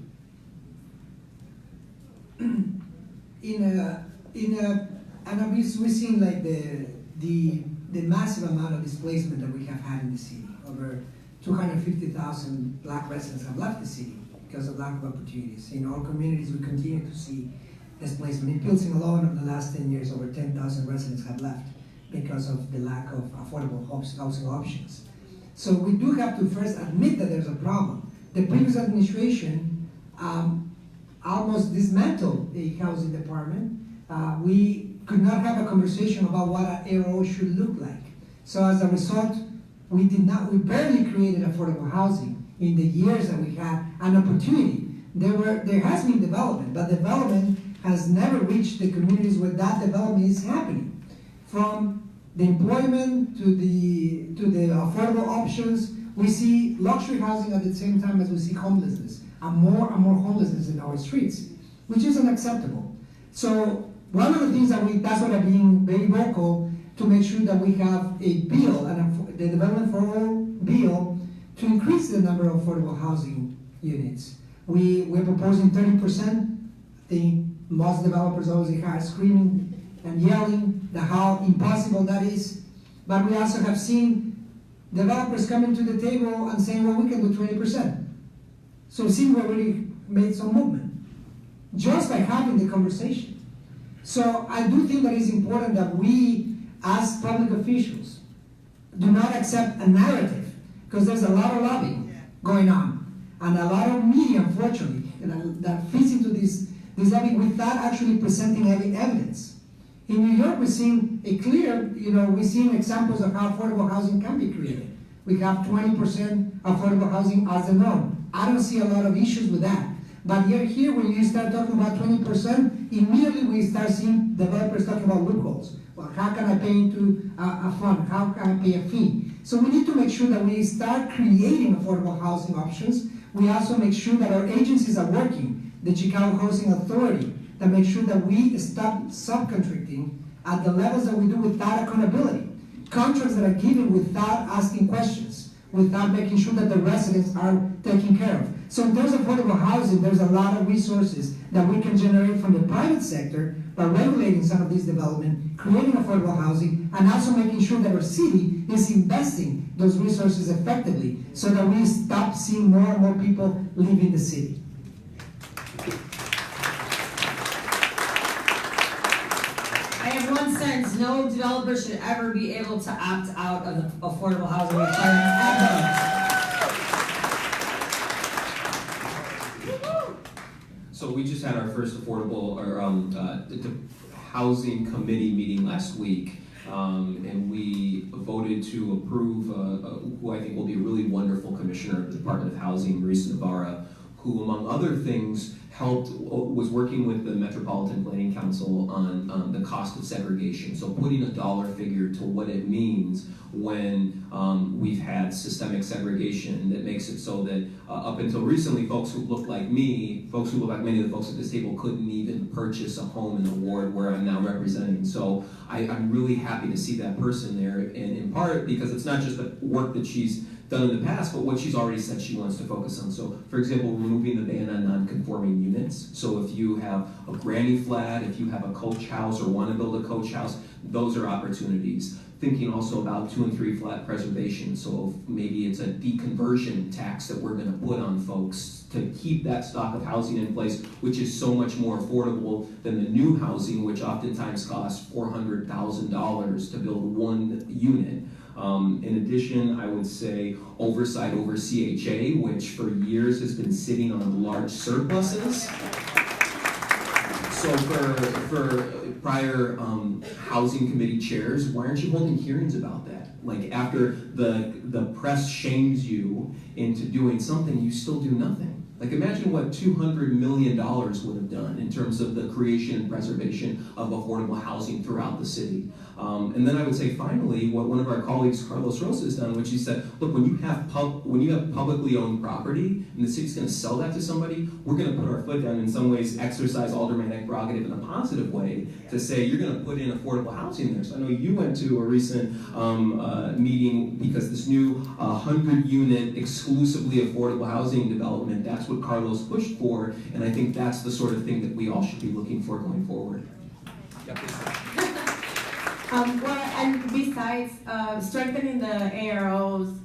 and we've seen like the massive amount of displacement that we have had in the city. Over 250,000 Black residents have left the city because of lack of opportunities. In all communities, we continue to see displacement. In Pilsen alone, over the last 10 years, over 10,000 residents have left because of the lack of affordable housing options. So we do have to first admit that there's a problem. The previous administration almost dismantled the housing department. We could not have a conversation about what an ARO should look like. So as a result, we barely created affordable housing in the years that we had an opportunity. There has been development, but development has never reached the communities where that development is happening. From the employment to the affordable options, we see luxury housing at the same time as we see homelessness, and more homelessness in our streets, which is unacceptable. So one of the things that's what I'm being very vocal to make sure that we have a bill, the Development for All bill, to increase the number of affordable housing units. We're proposing 30%. I think most developers always are screaming and yelling how impossible that is. But we also have seen developers coming to the table and saying, well, we can do 20%. So it seems we already made some movement just by having the conversation. So I do think that it's important that we, as public officials, do not accept a narrative, because there's a lot of lobbying going on, and a lot of media, unfortunately, that fits into this lobbying without actually presenting any evidence. In New York, we've seen a clear, we've seen examples of how affordable housing can be created. We have 20% affordable housing as the norm. I don't see a lot of issues with that. But here, when you start talking about 20%, immediately we start seeing developers talking about loopholes. Well, how can I pay into a fund? How can I pay a fee? So we need to make sure that we start creating affordable housing options. We also make sure that our agencies are working, the Chicago Housing Authority, that make sure that we stop subcontracting at the levels that we do without accountability. Contracts that are given without asking questions, without making sure that the residents are taken care of. So in terms of affordable housing, there's a lot of resources that we can generate from the private sector by regulating some of these development, creating affordable housing, and also making sure that our city is investing those resources effectively so that we stop seeing more and more people leaving the city. I have one sense, no developer should ever be able to opt out of the affordable housing requirement ever. So we just had our first affordable housing committee meeting last week, and we voted to approve who I think will be a really wonderful commissioner of the Department of Housing, Marisa Navarra, who, among other things, was working with the Metropolitan Planning Council on the cost of segregation. So putting a dollar figure to what it means when we've had systemic segregation that makes it so that up until recently, folks who look like me, folks who look like many of the folks at this table, couldn't even purchase a home in the ward where I'm now representing. So I'm really happy to see that person there, and in part because it's not just the work that she's done in the past, but what she's already said she wants to focus on. So, for example, removing the ban on non-conforming units. So if you have a granny flat, if you have a coach house or want to build a coach house, those are opportunities. Thinking also about 2 and 3 flat preservation. So maybe it's a deconversion tax that we're going to put on folks to keep that stock of housing in place, which is so much more affordable than the new housing, which oftentimes costs $400,000 to build one unit. In addition, I would say oversight over CHA, which for years has been sitting on large surpluses. So for prior housing committee chairs, why aren't you holding hearings about that? Like after the press shames you into doing something, you still do nothing. Like imagine what $200 million would have done in terms of the creation and preservation of affordable housing throughout the city. And then I would say finally, what one of our colleagues, Carlos Rosa, has done, which he said, look, when you have publicly owned property and the city's going to sell that to somebody, we're going to put our foot down in some ways, exercise aldermanic prerogative in a positive way to say you're going to put in affordable housing there. So I know you went to a recent meeting because this new 100-unit exclusively affordable housing development, that's what Carlos pushed for, and I think that's the sort of thing that we all should be looking for going forward. Yep. Well, and besides strengthening the AROs,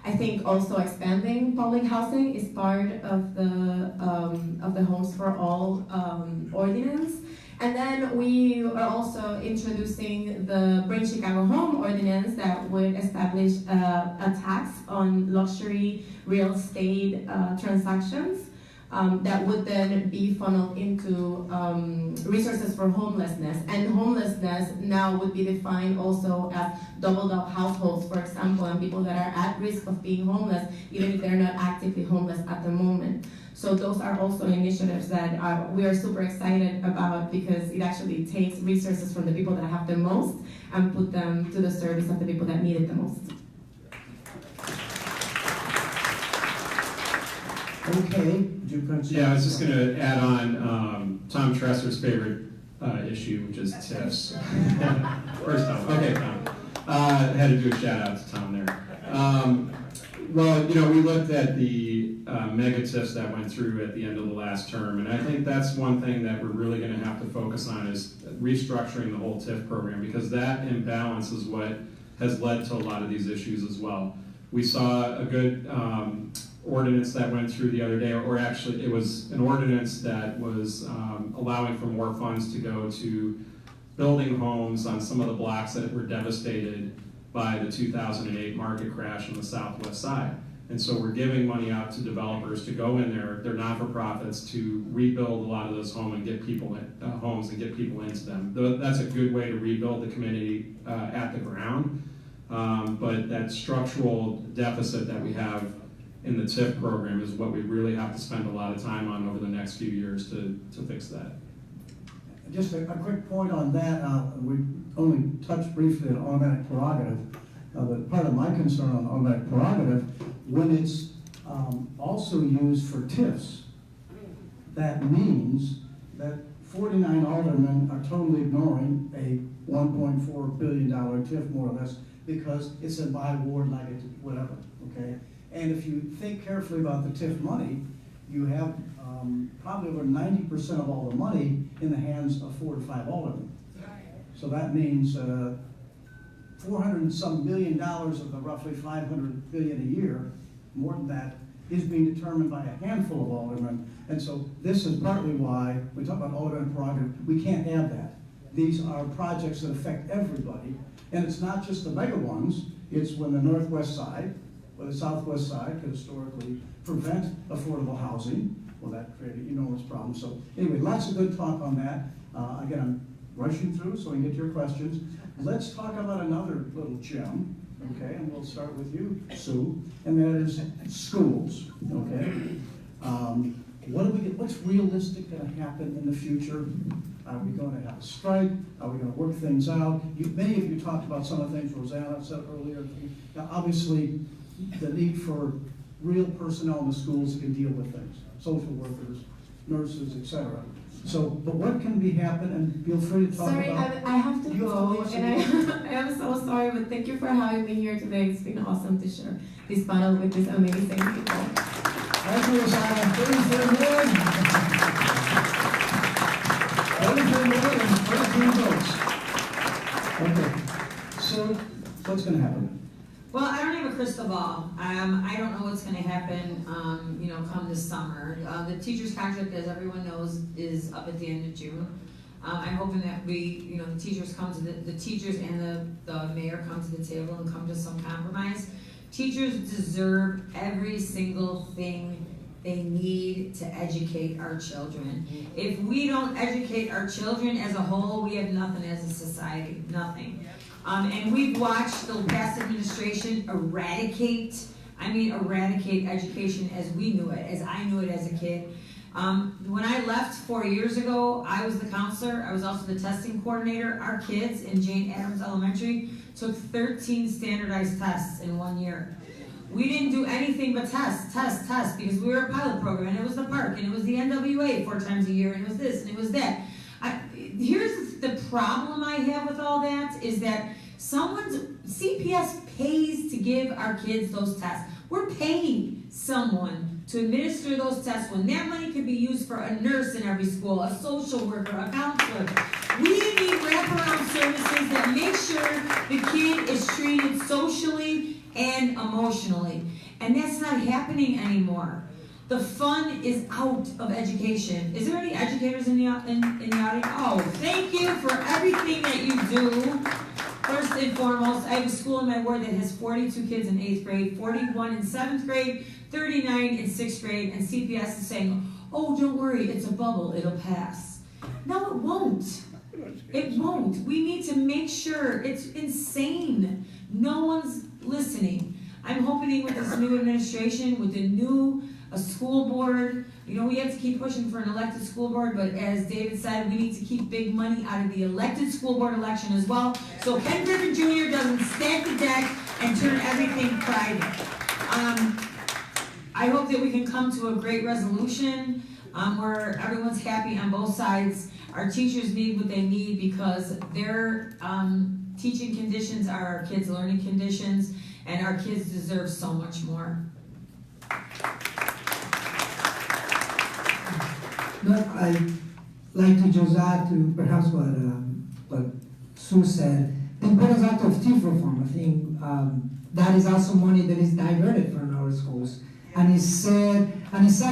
I think also expanding public housing is part of the Homes for All ordinance. And then we are also introducing the Bring Chicago Home ordinance that would establish a tax on luxury real estate transactions that would then be funneled into resources for homelessness. And homelessness now would be defined also as doubled up households, for example, and people that are at risk of being homeless, even if they're not actively homeless at the moment. So those are also initiatives that we are super excited about, because it actually takes resources from the people that have the most and put them to the service of the people that need it the most. Okay, do you continue? Yeah, I was just going to add on Tom Tresser's favorite issue, which is TIFs. First Tom. Okay, Tom. Had to do a shout out to Tom there. Well, you know, we looked at the mega TIFs that went through at the end of the last term, and I think that's one thing that we're really going to have to focus on is restructuring the whole TIF program, because that imbalance is what has led to a lot of these issues as well. We saw a good ordinance that went through the other day, or actually it was an ordinance that was allowing for more funds to go to building homes on some of the blocks that were devastated by the 2008 market crash on the southwest side. And so we're giving money out to developers to go in there, they're not-for-profits, to rebuild a lot of those homes and get people into them. That's a good way to rebuild the community at the ground. But that structural deficit that we have in the TIF program is what we really have to spend a lot of time on over the next few years to fix that. Just a quick point on that. We only touched briefly on automatic prerogative, but part of my concern on automatic prerogative, when it's also used for TIFs, that means that 49 aldermen are totally ignoring a $1.4 billion TIF, more or less, because it's a by ward, like it's whatever, okay? And if you think carefully about the TIF money, you have probably over 90% of all the money in the hands of 4 to 5 aldermen. So that means $400 and some million of the roughly $500 billion a year, more than that, is being determined by a handful of aldermen. And so this is partly why we talk about alderman prerogative. We can't have that. These are projects that affect everybody, and it's not just the mega ones. It's when the northwest side or the southwest side could historically prevent affordable housing. Well, that created enormous problems. So anyway, lots of good talk on that. Again, I'm rushing through so we can get to your questions. Let's talk about another little gem, okay? And we'll start with you, Sue, and that is schools, okay? What's realistic going to happen in the future? Are we going to have a strike? Are we going to work things out? Many of you talked about some of the things Rossana said earlier. Now, obviously, the need for real personnel in the schools that can deal with things, social workers, nurses, etc. So, but what can be happen, and feel free to talk Sorry, about. I have to You go, have to and I am so sorry, but thank you for having me here today. It's been awesome to share this panel with these amazing people. Thank you, Rossana. 33 million and 13 votes. Okay, so what's going to happen? Well, I don't have a crystal ball. I don't know what's going to happen, come this summer. The teacher's contract, as everyone knows, is up at the end of June. I'm hoping that the teachers come to the teachers and the mayor come to the table and come to some compromise. Teachers deserve every single thing they need to educate our children. If we don't educate our children as a whole, we have nothing as a society, nothing. And we've watched the past administration eradicate education as we knew it, as I knew it as a kid. When I left 4 years ago, I was the counselor. I was also the testing coordinator. Our kids in Jane Addams Elementary took 13 standardized tests in 1 year. We didn't do anything but test, because we were a pilot program, and it was the park, and it was the NWA 4 times a year, and it was this, and it was that. Here's the problem I have with all that, is that CPS pays to give our kids those tests. We're paying someone to administer those tests when that money could be used for a nurse in every school, a social worker, a counselor. We need wraparound services that make sure the kid is treated socially and emotionally. And that's not happening anymore. The fun is out of education. Is there any educators in the audience? Oh, thank you for everything that you do. First and foremost, I have a school in my ward that has 42 kids in 8th grade, 41 in 7th grade, 39 in 6th grade, and CPS is saying, oh, don't worry, it's a bubble, it'll pass. No, it won't. It won't. We need to make sure. It's insane. No one's listening. I'm hoping with this new administration, with the new school board, we have to keep pushing for an elected school board, but as David said, we need to keep big money out of the elected school board election as well, so Ken Griffin Jr. doesn't stack the deck and turn everything private. I hope that we can come to a great resolution where everyone's happy on both sides. Our teachers need what they need because their teaching conditions are our kids' learning conditions, and our kids deserve so much more. But I like to just add to perhaps what Sue said. The importance of TIF reform. I think that is also money that is diverted from our schools. And it's sad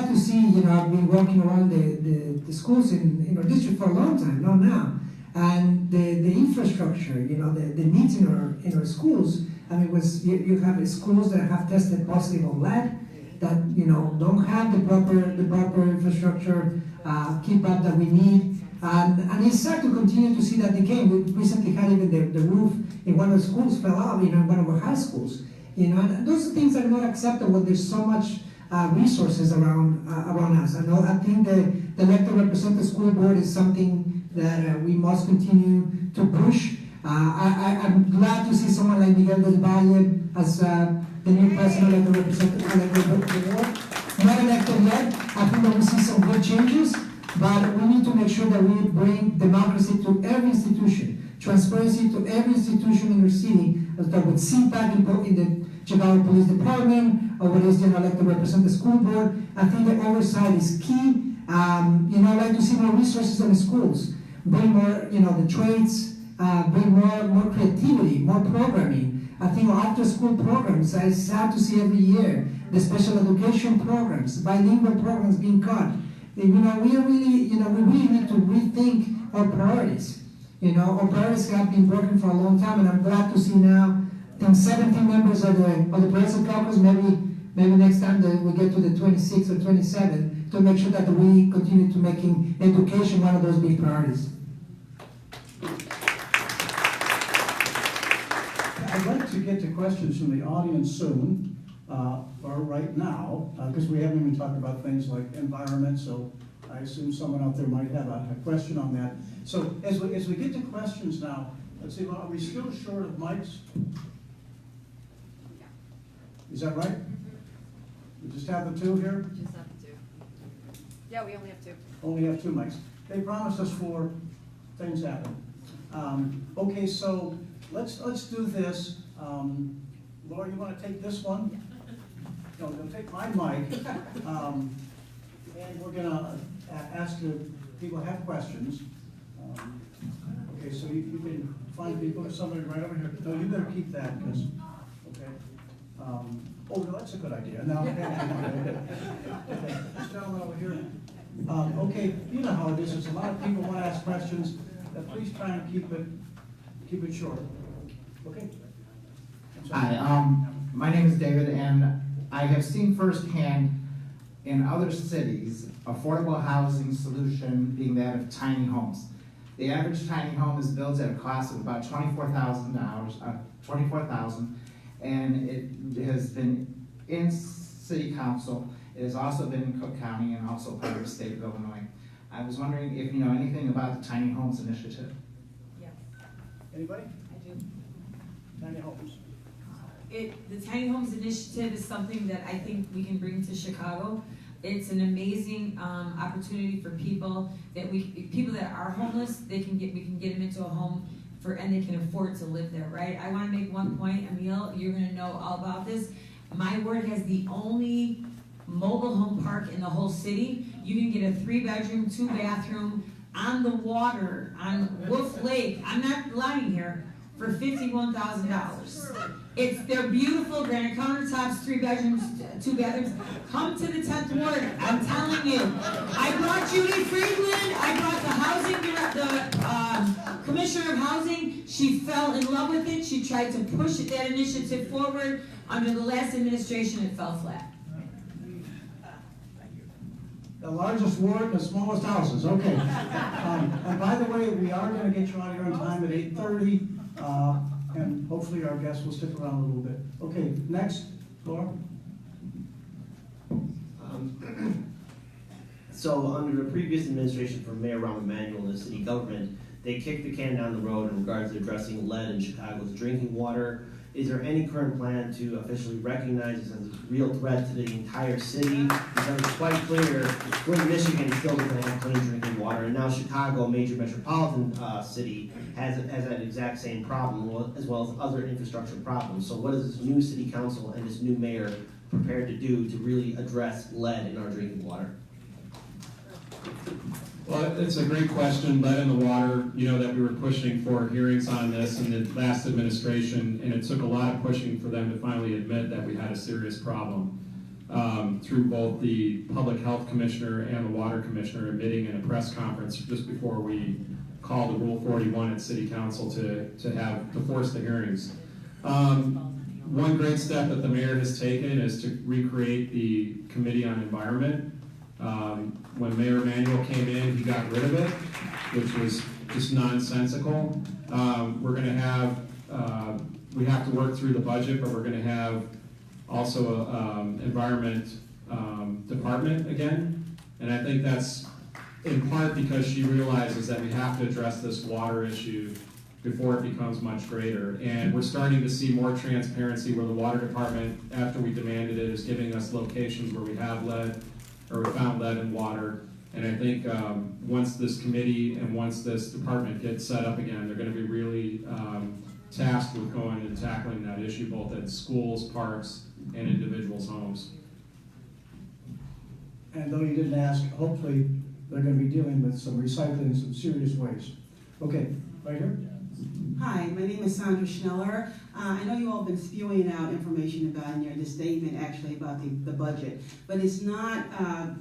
to see, I've been working around the schools in our district for a long time, not now. And the infrastructure, the needs in our schools, you have schools that have tested positive on lead, that, don't have the proper infrastructure, keep up that we need. And it's sad to continue to see that decay. We recently had even the roof in one of the schools fell out, in one of our high schools. And those things are not acceptable. There's so much resources around us. I think the elected representative school board is something that we must continue to push. I'm glad to see someone like Miguel del Valle as the new president of the representative board. Not elected yet. I think that we see some good changes, but we need to make sure that we bring democracy to every institution, transparency to every institution in our city, that with CPAC in the Chicago Police Department, or what is the elected representative school board. I think the oversight is key. I'd like to see more resources in the schools, bring more, the trades, bring more creativity, more programming. I think after school programs, I sad to see every year, the special education programs, bilingual programs being cut. We really need to rethink our priorities. Our priorities have been broken for a long time, and I'm glad to see now, I think 17 members of the Progressive Caucus, maybe next time that we get to the 26 or 27, to make sure that we continue to making education one of those big priorities. I'd like to get to questions from the audience soon, or right now, because we haven't even talked about things like environment, so I assume someone out there might have a question on that. So as we get to questions now, let's see, are we still short of mics? Is that right? We just have the two here? Just have the two. Yeah, we only have two. Only have two mics. They promised us 4. Things happen. Okay, so let's do this. Laura, you want to take this one? No, you'll take my mic. And we're going to ask if people have questions. Okay, so you can find people or somebody right over here. No, you better keep that because, okay. Oh, no, that's a good idea. Now, okay. This gentleman over here. Okay, you know how it is. There's a lot of people want to ask questions. Please try and keep it short. Okay. Hi, my name is David, and I have seen firsthand in other cities affordable housing solution being that of tiny homes. The average tiny home is built at a cost of about $24,000, and it has been in city council. It has also been in Cook County and also part of the state of Illinois. I was wondering if you know anything about the Tiny Homes Initiative. Yes. Anybody? I do. Tiny homes. The Tiny Homes Initiative is something that I think we can bring to Chicago. It's an amazing opportunity for people that are homeless. We can get them into a home and they can afford to live there, right? I want to make one point, Emil. You're going to know all about this. My ward has the only mobile home park in the whole city. You can get a 3-bedroom, 2-bathroom on the water, on Wolf Lake, I'm not lying here, for $51,000. They're beautiful, granite countertops, 3 bedrooms, 2 bathrooms. Come to the 10th ward, I'm telling you. I brought Judy Friedland, I brought the Commissioner of Housing. She fell in love with it. She tried to push that initiative forward. Under the last administration, it fell flat. The largest ward, the smallest houses, okay. And by the way, we are gonna get you out here on time at 8:30, and hopefully our guests will stick around a little bit. Okay, next, Laura. So under the previous administration for Mayor Rahm Emanuel and the city government, they kicked the can down the road in regards to addressing lead in Chicago's drinking water. Is there any current plan to officially recognize this as a real threat to the entire city? Because it's quite clear, we're in Michigan, still doesn't have clean drinking water, and now Chicago, a major metropolitan city, has that exact same problem, as well as other infrastructure problems. So what is this new city council and this new mayor prepared to do to really address lead in our drinking water? Well, it's a great question. Lead in the water, that we were pushing for hearings on this in the last administration, and it took a lot of pushing for them to finally admit that we had a serious problem through both the public health commissioner and the water commissioner admitting in a press conference just before we called the Rule 41 at City Council to force the hearings. One great step that the mayor has taken is to recreate the Committee on Environment. When Mayor Emanuel came in, he got rid of it, which was just nonsensical. We're going to have, we have to work through the budget, but we're going to have also an environment department again. And I think that's in part because she realizes that we have to address this water issue before it becomes much greater. And we're starting to see more transparency where the water department, after we demanded it, is giving us locations where we have lead, or we found lead in water. And I think once this committee and once this department gets set up again, they're going to be really tasked with going and tackling that issue both at schools, parks, and individuals' homes. And though you didn't ask, hopefully they're going to be dealing with some recycling in some serious ways. Okay, right here. Hi, my name is Sandra Schneller. I know you all have been spewing out information about in your statement actually about the budget, but it's not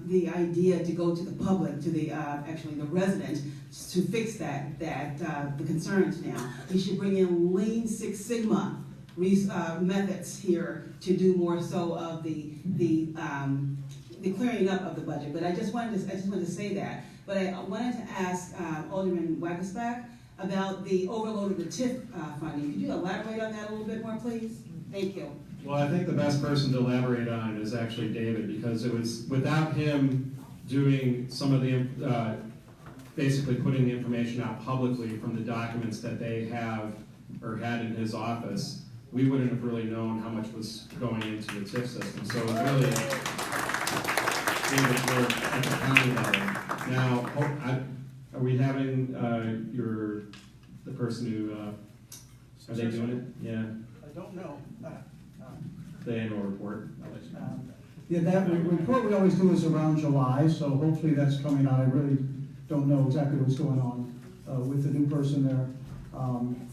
the idea to go to the public, to the actually the residents, to fix that the concerns now. We should bring in Lean Six Sigma methods here to do more so of the clearing up of the budget. But I just wanted to say that. But I wanted to ask Alderman Waguespack about the overload of the TIF funding. Could you elaborate on that a little bit more, please? Thank you. Well, I think the best person to elaborate on it is actually David, because it was without him doing some of the, basically putting the information out publicly from the documents that they have or had in his office, we wouldn't have really known how much was going into the TIF system. So it really, David's work at the county level. Now, are we having the person who, are they doing it? Yeah. I don't know. The annual report. Yeah, that report we always do is around July, so hopefully that's coming out. I really don't know exactly what's going on with the new person there.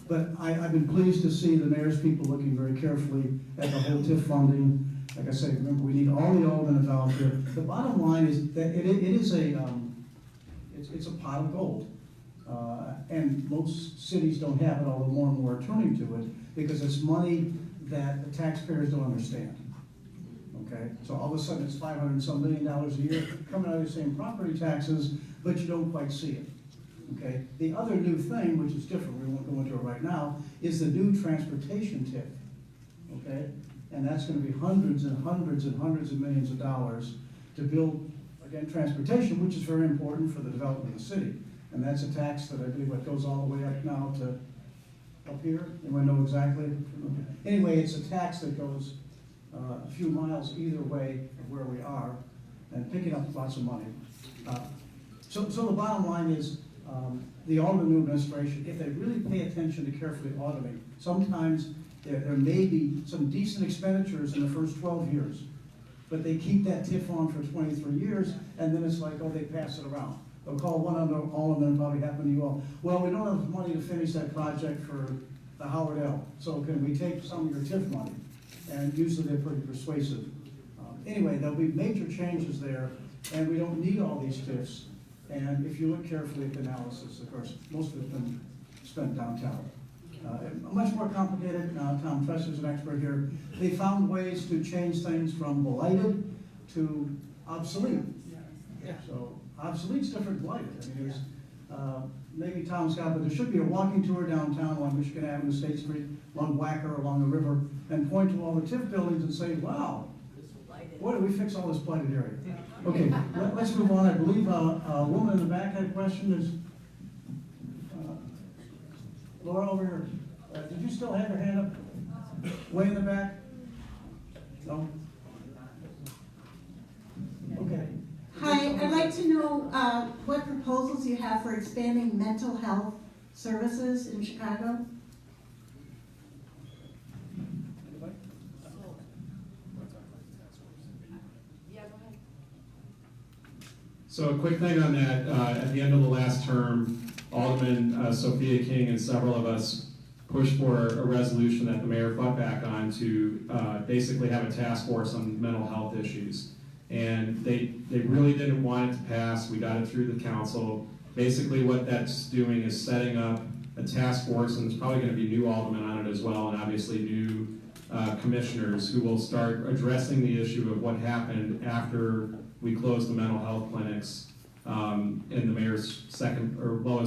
But I've been pleased to see the mayor's people looking very carefully at the whole TIF funding. Like I say, remember, we need all the aldermen involved here. The bottom line is that it is it's a pot of gold. And most cities don't have it, although more and more are turning to it, because it's money that the taxpayers don't understand. Okay, so all of a sudden it's $500 and some million a year coming out of the same property taxes, but you don't quite see it. Okay, the other new thing, which is different, we won't go into it right now, is the new transportation TIF. Okay, and that's going to be hundreds and hundreds and hundreds of millions of dollars to build, again, transportation, which is very important for the development of the city. And that's a tax that I believe what goes all the way up now to up here. Anyone know exactly? Anyway, it's a tax that goes a few miles either way of where we are, and picking up lots of money. So the bottom line is, the Alderman new administration, if they really pay attention to carefully auditing, sometimes there may be some decent expenditures in the first 12 years, but they keep that TIF on for 23 years, and then it's like, oh, they pass it around. They'll call one of them, all of them, probably happen to you all. Well, we don't have money to finish that project for the Howard L. So can we take some of your TIF money? And usually they're pretty persuasive. Anyway, there'll be major changes there, and we don't need all these TIFs. And if you look carefully at the analysis, of course, most of it's been spent downtown. Much more complicated. Tom Tresser's an expert here. They found ways to change things from blighted to obsolete. So obsolete's different than blighted. I mean, there's, maybe Tom's got, but there should be a walking tour downtown along Michigan Avenue, State Street, along Wacker, along the river, and point to all the TIF buildings and say, wow, boy, did we fix all this blighted area. Okay, let's move on. I believe a woman in the back had a question. Is Laura over here. Did you still have your hand up? Way in the back? No? Okay. Hi, I'd like to know what proposals you have for expanding mental health services in Chicago? Anybody? Yeah, go ahead. So a quick thing on that, at the end of the last term, Alderman Sophia King and several of us pushed for a resolution that the mayor fought back on to basically have a task force on mental health issues. And they really didn't want it to pass. We got it through the council. Basically what that's doing is setting up a task force, and there's probably going to be new aldermen on it as well, and obviously new commissioners who will start addressing the issue of what happened after we closed the mental health clinics in the mayor's his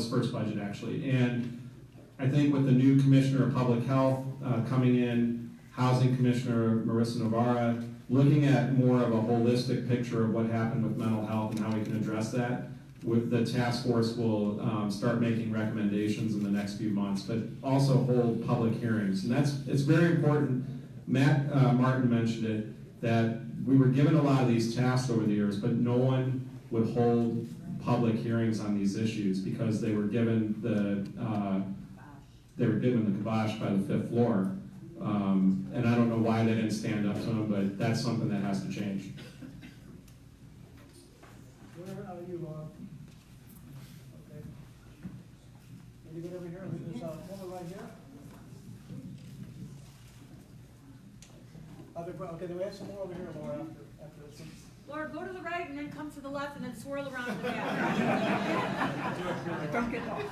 first budget actually. And I think with the new commissioner of public health coming in, housing commissioner Marissa Navarra, looking at more of a holistic picture of what happened with mental health and how we can address that, with the task force will start making recommendations in the next few months, but also hold public hearings. And it's very important. Matt Martin mentioned it, that we were given a lot of these tasks over the years, but no one would hold public hearings on these issues because they were given the kibosh by the fifth floor. And I don't know why they didn't stand up to them, but that's something that has to change. Where are you, okay. Can you get over here? There's a woman right here. Okay, then we have some more over here, Laura, after this one. Laura, go to the right and then come to the left and then swirl around to the back. Don't get off.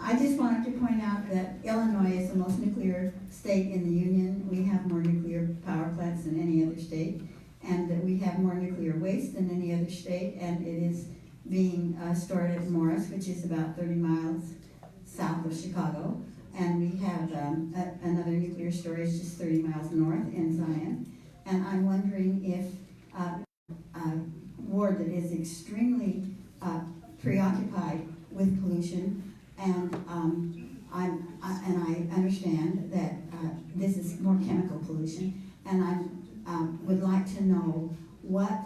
I just wanted to point out that Illinois is the most nuclear state in the Union. We have more nuclear power plants than any other state, and that we have more nuclear waste than any other state, and it is being stored at Morris, which is about 30 miles south of Chicago. And we have another nuclear storage just 30 miles north in Zion. And I'm wondering if a ward that is extremely preoccupied with pollution, and I understand that this is more chemical pollution, and I would like to know what,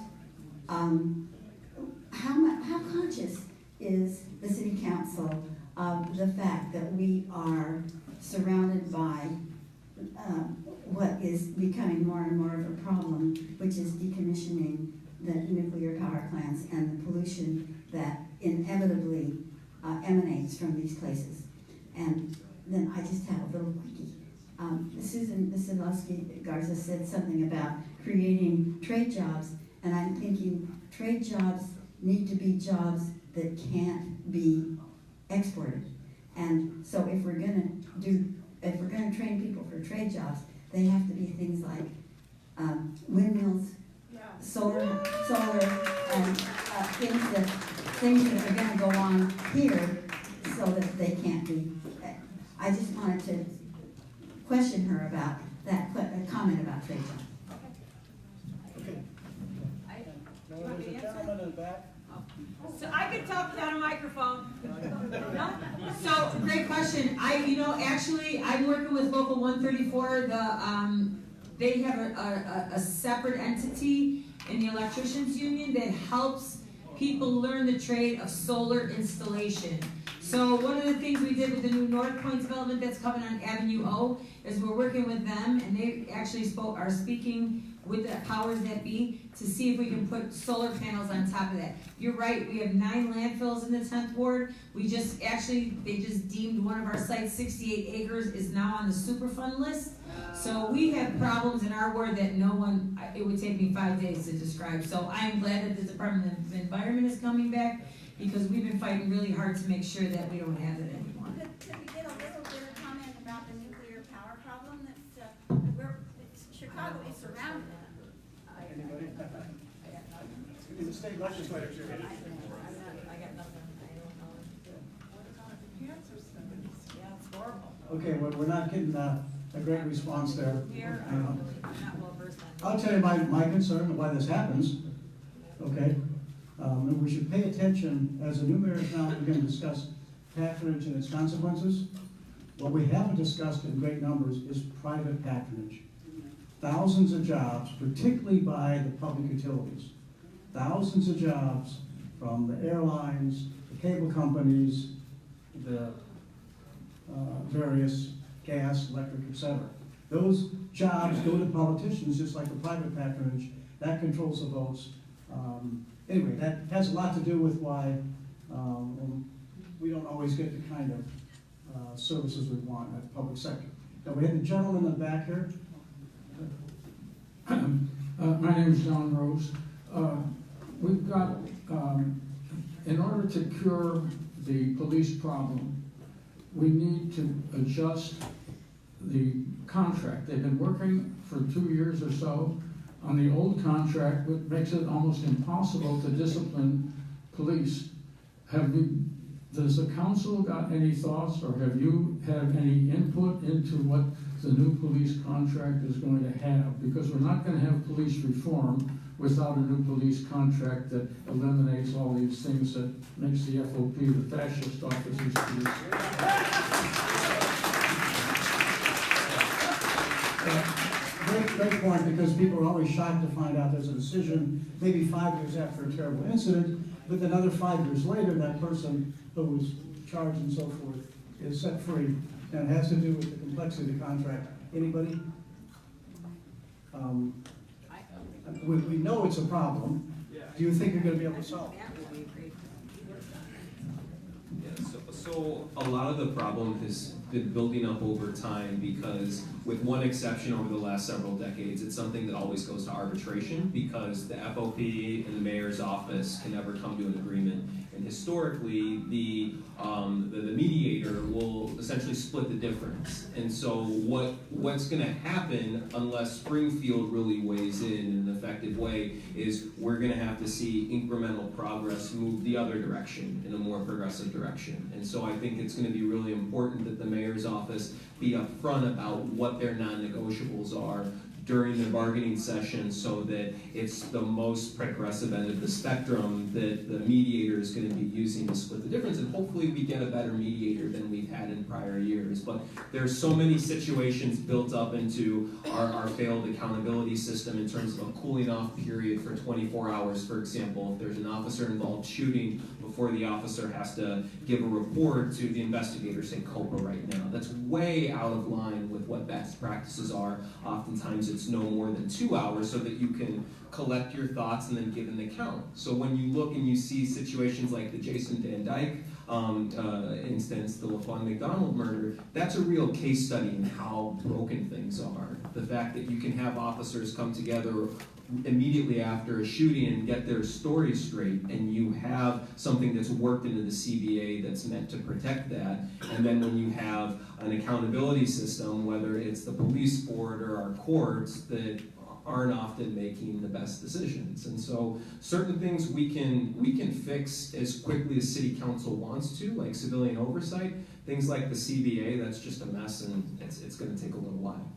how conscious is the city council of the fact that we are surrounded by what is becoming more and more of a problem, which is decommissioning the nuclear power plants and the pollution that inevitably emanates from these places. And then I just have a little quickie. Susan Sadlowski Garza said something about creating trade jobs, and I'm thinking trade jobs need to be jobs that can't be exported. And so if we're gonna train people for trade jobs, they have to be things like windmills, solar, and things that are gonna go on here so that they can't be. I just wanted to question her about that comment about trade jobs. Okay. There's a gentleman in the back. So I could talk without a microphone. No? So, great question. Actually, I'm working with Local 134. They have a separate entity in the electricians union that helps people learn the trade of solar installation. So one of the things we did with the new North Point development that's coming on Avenue O is we're working with them, and they actually are speaking with the powers that be to see if we can put solar panels on top of that. You're right, we have 9 landfills in the 10th ward. They just deemed one of our sites, 68 acres, is now on the Superfund list. So we have problems in our ward that it would take me 5 days to describe. So I am glad that the Department of Environment is coming back, because we've been fighting really hard to make sure that we don't have it anymore. Could we get a little bit of comment about the nuclear power problem that's, Chicago is surrounded? Anybody? In the state legislature. I got nothing. I don't know. Yeah, it's horrible. Okay, well, we're not getting a great response there. We're not well versed on. I'll tell you my concern of why this happens, okay? And we should pay attention, as the new mayor is now going to discuss patronage and its consequences. What we haven't discussed in great numbers is private patronage. Thousands of jobs, particularly by the public utilities. Thousands of jobs from the airlines, the cable companies, the various gas, electric, etc. Those jobs go to politicians just like the private patronage. That controls the votes. Anyway, that has a lot to do with why we don't always get the kind of services we want in the public sector. Now, we have the gentleman in the back here. My name is John Rose. We've got, in order to cure the police problem, we need to adjust the contract. They've been working for 2 years or so on the old contract, which makes it almost impossible to discipline police. Does the council got any thoughts, or have you had any input into what the new police contract is going to have? Because we're not going to have police reform without a new police contract that eliminates all these things that makes the FOP the fascist officers police. Great point, because people are always shocked to find out there's a decision maybe 5 years after a terrible incident, but then another 5 years later, that person who was charged and so forth is set free. And it has to do with the complexity of the contract. Anybody? We know it's a problem. Do you think you're going to be able to solve it? Yeah, so a lot of the problem has been building up over time, because with one exception over the last several decades, it's something that always goes to arbitration, because the FOP and the mayor's office can never come to an agreement. And historically, the mediator will essentially split the difference. And so what's going to happen, unless Springfield really weighs in an effective way, is we're going to have to see incremental progress move the other direction, in a more progressive direction. And so I think it's going to be really important that the mayor's office be upfront about what their non-negotiables are during the bargaining session, so that it's the most progressive end of the spectrum that the mediator is going to be using to split the difference. And hopefully we get a better mediator than we've had in prior years. But there's so many situations built up into our failed accountability system in terms of a cooling off period for 24 hours, for example. If there's an officer involved shooting, before the officer has to give a report to the investigator, say COPA right now. That's way out of line with what best practices are. Oftentimes it's no more than 2 hours, so that you can collect your thoughts and then give an account. So when you look and you see situations like the Jason Van Dyke instance, the LaFawn McDonald murder, that's a real case study in how broken things are. The fact that you can have officers come together immediately after a shooting and get their story straight, and you have something that's worked into the CBA that's meant to protect that, and then when you have an accountability system, whether it's the police board or our courts, that aren't often making the best decisions. And so certain things we can fix as quickly as city council wants to, like civilian oversight. Things like the CBA, that's just a mess, and it's going to take a little while.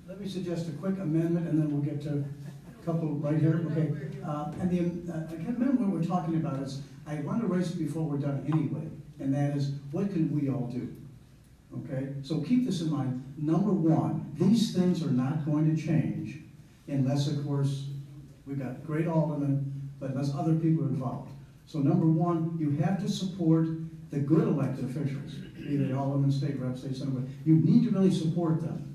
Let me suggest a quick amendment, and then we'll get to a couple right here. Okay. I can't remember what we're talking about. I want to raise it before we're done anyway, and that is, what can we all do? Okay? So keep this in mind. Number one, these things are not going to change unless, of course, we've got great aldermen but unless other people are involved. So number one, you have to support the good elected officials, be they aldermen, state reps, state senator. You need to really support them,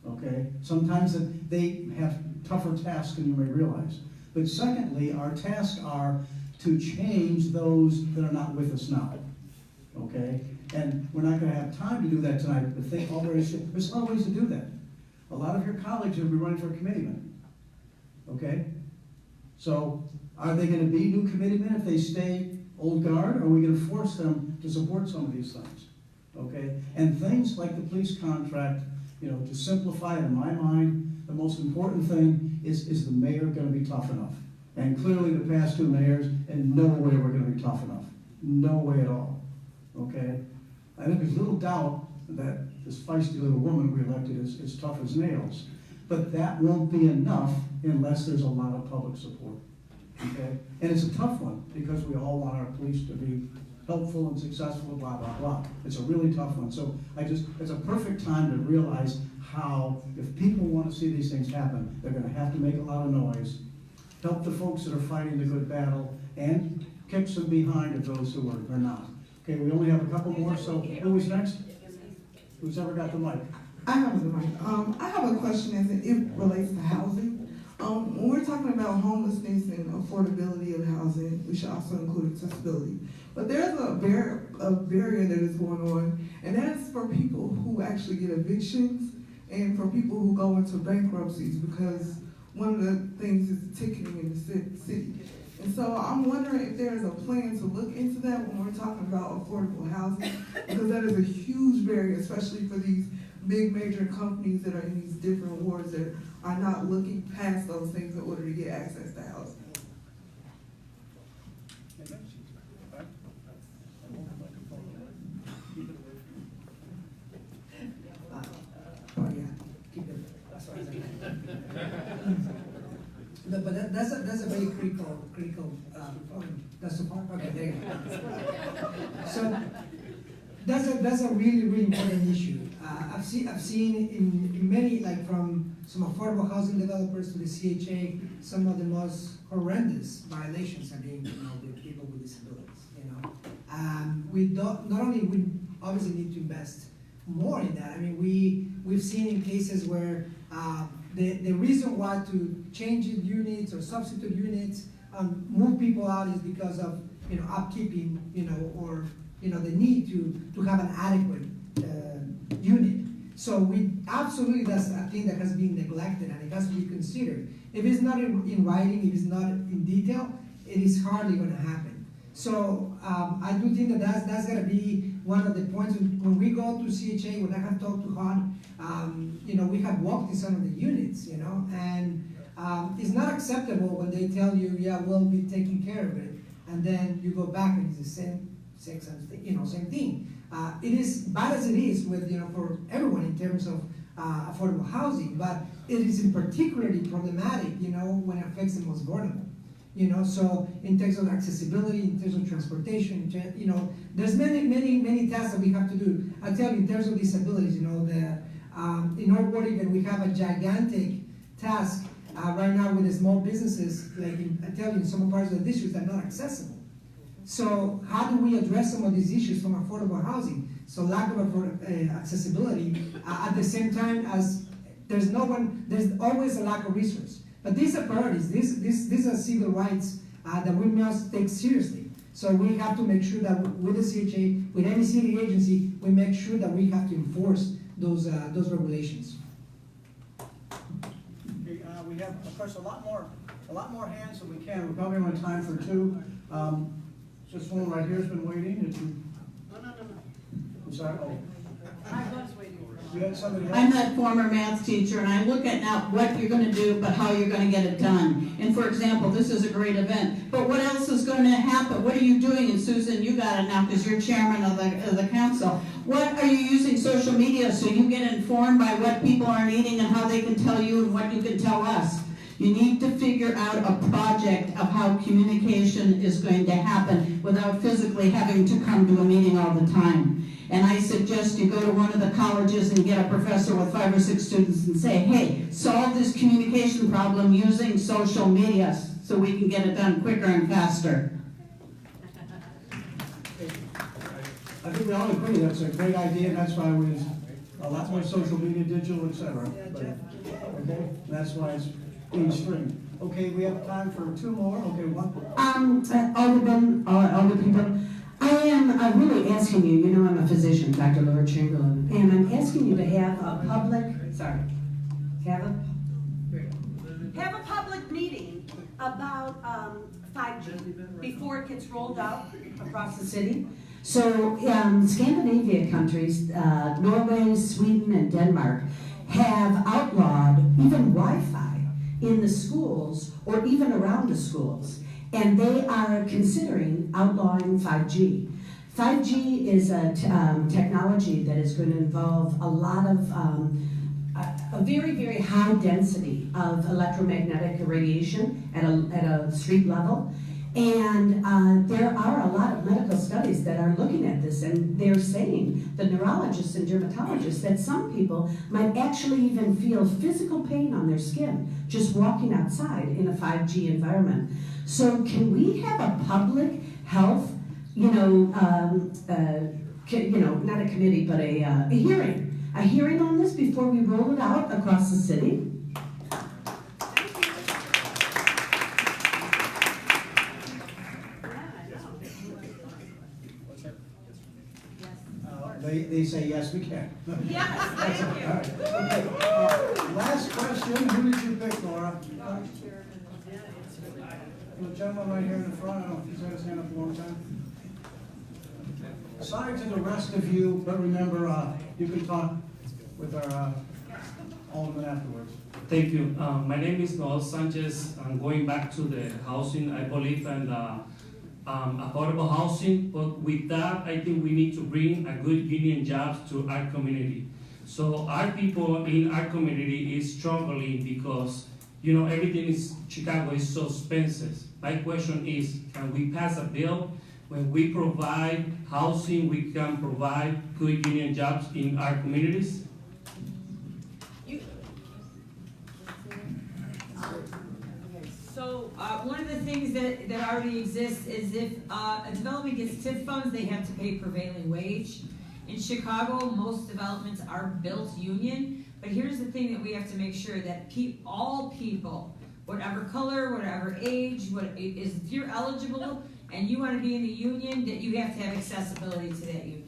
okay? Sometimes they have tougher tasks than you may realize. But secondly, our tasks are to change those that are not with us now, okay? And we're not gonna have time to do that tonight, but think already, there's a lot of ways to do that. A lot of your colleagues will be running for committeemen, okay? So, are they gonna be new committeemen if they stay old guard, or are we gonna force them to support some of these things, okay? And things like the police contract, you know, to simplify it in my mind, the most important thing is the mayor gonna be tough enough? And clearly the past two mayors, in no way we're gonna be tough enough. No way at all, okay? I think there's little doubt that this feisty little woman we elected is tough as nails. But that won't be enough unless there's a lot of public support, okay? And it's a tough one, because we all want our police to be helpful and successful, blah, blah, blah. It's a really tough one. So it's a perfect time to realize how, if people want to see these things happen, they're gonna have to make a lot of noise, help the folks that are fighting the good battle, and kick some behind of those who are not. Okay, we only have a couple more, so who is next? Who's ever got the mic? I have the mic. I have a question as it relates to housing. When we're talking about homelessness and affordability of housing, we should also include accessibility. But there's a barrier that is going on, and that's for people who actually get evictions and for people who go into bankruptcies, because one of the things is ticketing in the city. And so I'm wondering if there is a plan to look into that when we're talking about affordable housing, because that is a huge barrier, especially for these big major companies that are in these different wards that are not looking past those things in order to get access to housing. But that's a very critical that's the part, okay, there you go. So that's a really important issue. I've seen in many, like from some affordable housing developers to the CHA, some of the most horrendous violations are being, with people with disabilities, we obviously need to invest more in that. I mean, we've seen in cases where the reason why to change units or substitute units, move people out is because of upkeeping, or the need to have an adequate unit. So absolutely that's a thing that has been neglected and it has to be considered. If it's not in writing, if it's not in detail, it is hardly going to happen. So I do think that that's going to be one of the points when we go to CHA. When I have talked to Han, we have walked in some of the units, and it's not acceptable when they tell you, yeah, we'll be taking care of it, and then you go back and it's the same thing. It is bad as it is with for everyone in terms of affordable housing, but it is in particularly problematic, when it affects the most vulnerable. So in terms of accessibility, in terms of transportation, there's many tasks that we have to do. I tell you, in terms of disabilities, in our ward even we have a gigantic task right now with the small businesses, like I tell you, in some parts of the district that are not accessible. So how do we address some of these issues from affordable housing? So lack of accessibility at the same time as there's always a lack of resources. But these are priorities. These are civil rights that we must take seriously. So we have to make sure that with the CHA, with any city agency, we make sure that we have to enforce those regulations. Okay, we have, of course, a lot more hands than we can. We probably only have time for two. This one right here has been waiting. No. I'm sorry. Oh. I was waiting. You had somebody else? I'm that former math teacher, and I look at not what you're going to do, but how you're going to get it done. And for example, this is a great event, but what else is going to happen? What are you doing? And Susan, you got it now because you're chairman of the council. What are you using social media so you get informed by what people are needing and how they can tell you and what you can tell us? You need to figure out a project of how communication is going to happen without physically having to come to a meeting all the time. And I suggest you go to one of the colleges and get a professor with 5 or 6 students and say, hey, solve this communication problem using social media so we can get it done quicker and faster. I think we all agree that's a great idea, and that's why we, a lot more social media, digital, et cetera. Okay, that's why it's being streamed. Okay, we have time for 2 more. Okay, one. Alderman, other people, I am really asking you, you know I'm a physician, Dr. Laura Chamberlain, and I'm asking you to have a public, Have a public meeting about 5G before it gets rolled out across the city. So Scandinavia countries, Norway, Sweden, and Denmark have outlawed even Wi-Fi in the schools or even around the schools. And they are considering outlawing 5G. 5G is a technology that is going to involve a lot of, a very, very high density of electromagnetic radiation at a street level. And there are a lot of medical studies that are looking at this, and they're saying, the neurologists and dermatologists, that some people might actually even feel physical pain on their skin just walking outside in a 5G environment. So can we have a public health, not a committee, but a hearing on this before we roll it out across the city? They say yes, we can. Yes, thank you. All right. Okay. Last question. Who did you pick, Laura? The gentleman right here in the front. I don't know if he's had his hand up a long time. Sorry to the rest of you, but remember, you can talk with our alderman afterwards. Thank you. My name is Sanchez. I'm going back to the housing. I believe in affordable housing, but with that, I think we need to bring a good union jobs to our community. So our people in our community is struggling because, everything is, Chicago is so expensive. My question is, can we pass a bill when we provide housing, we can provide good union jobs in our communities? So one of the things that already exists is if a development gets TIF funds, they have to pay prevailing wage. In Chicago, most developments are built union, but here's the thing that we have to make sure that all people, whatever color, whatever age, if you're eligible and you want to be in the union, that you have to have accessibility to that union.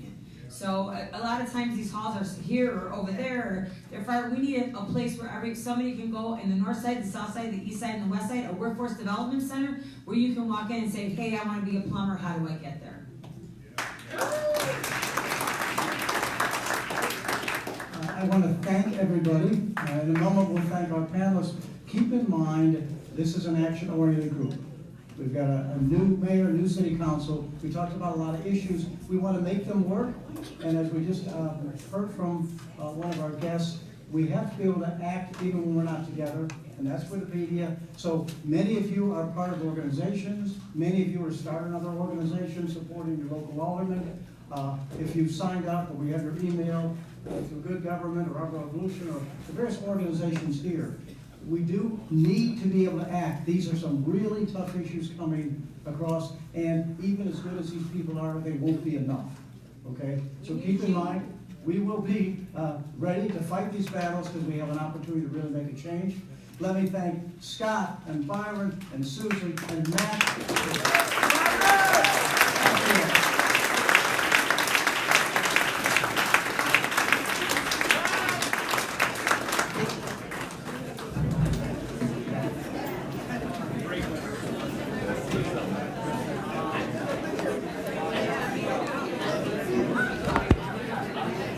So a lot of times these halls are here or over there, or they're far. We need a place where somebody can go in the north side, the south side, the east side, and the west side, a workforce development center where you can walk in and say, hey, I want to be a plumber, how do I get there? I want to thank everybody. In a moment, we'll thank our panelists. Keep in mind, this is an action-oriented group. We've got a new mayor, a new city council. We talked about a lot of issues. We want to make them work. And as we just heard from one of our guests, we have to be able to act even when we're not together. And that's with the media. So many of you are part of organizations. Many of you are starting other organizations supporting your local alderman. If you've signed up or we have your email through Good Government or Our Revolution or the various organizations here, we do need to be able to act. These are some really tough issues coming across, and even as good as these people are, they won't be enough. Okay? So keep in mind, we will be ready to fight these battles because we have an opportunity to really make a change. Let me thank Scott and Byron and Susan and Matt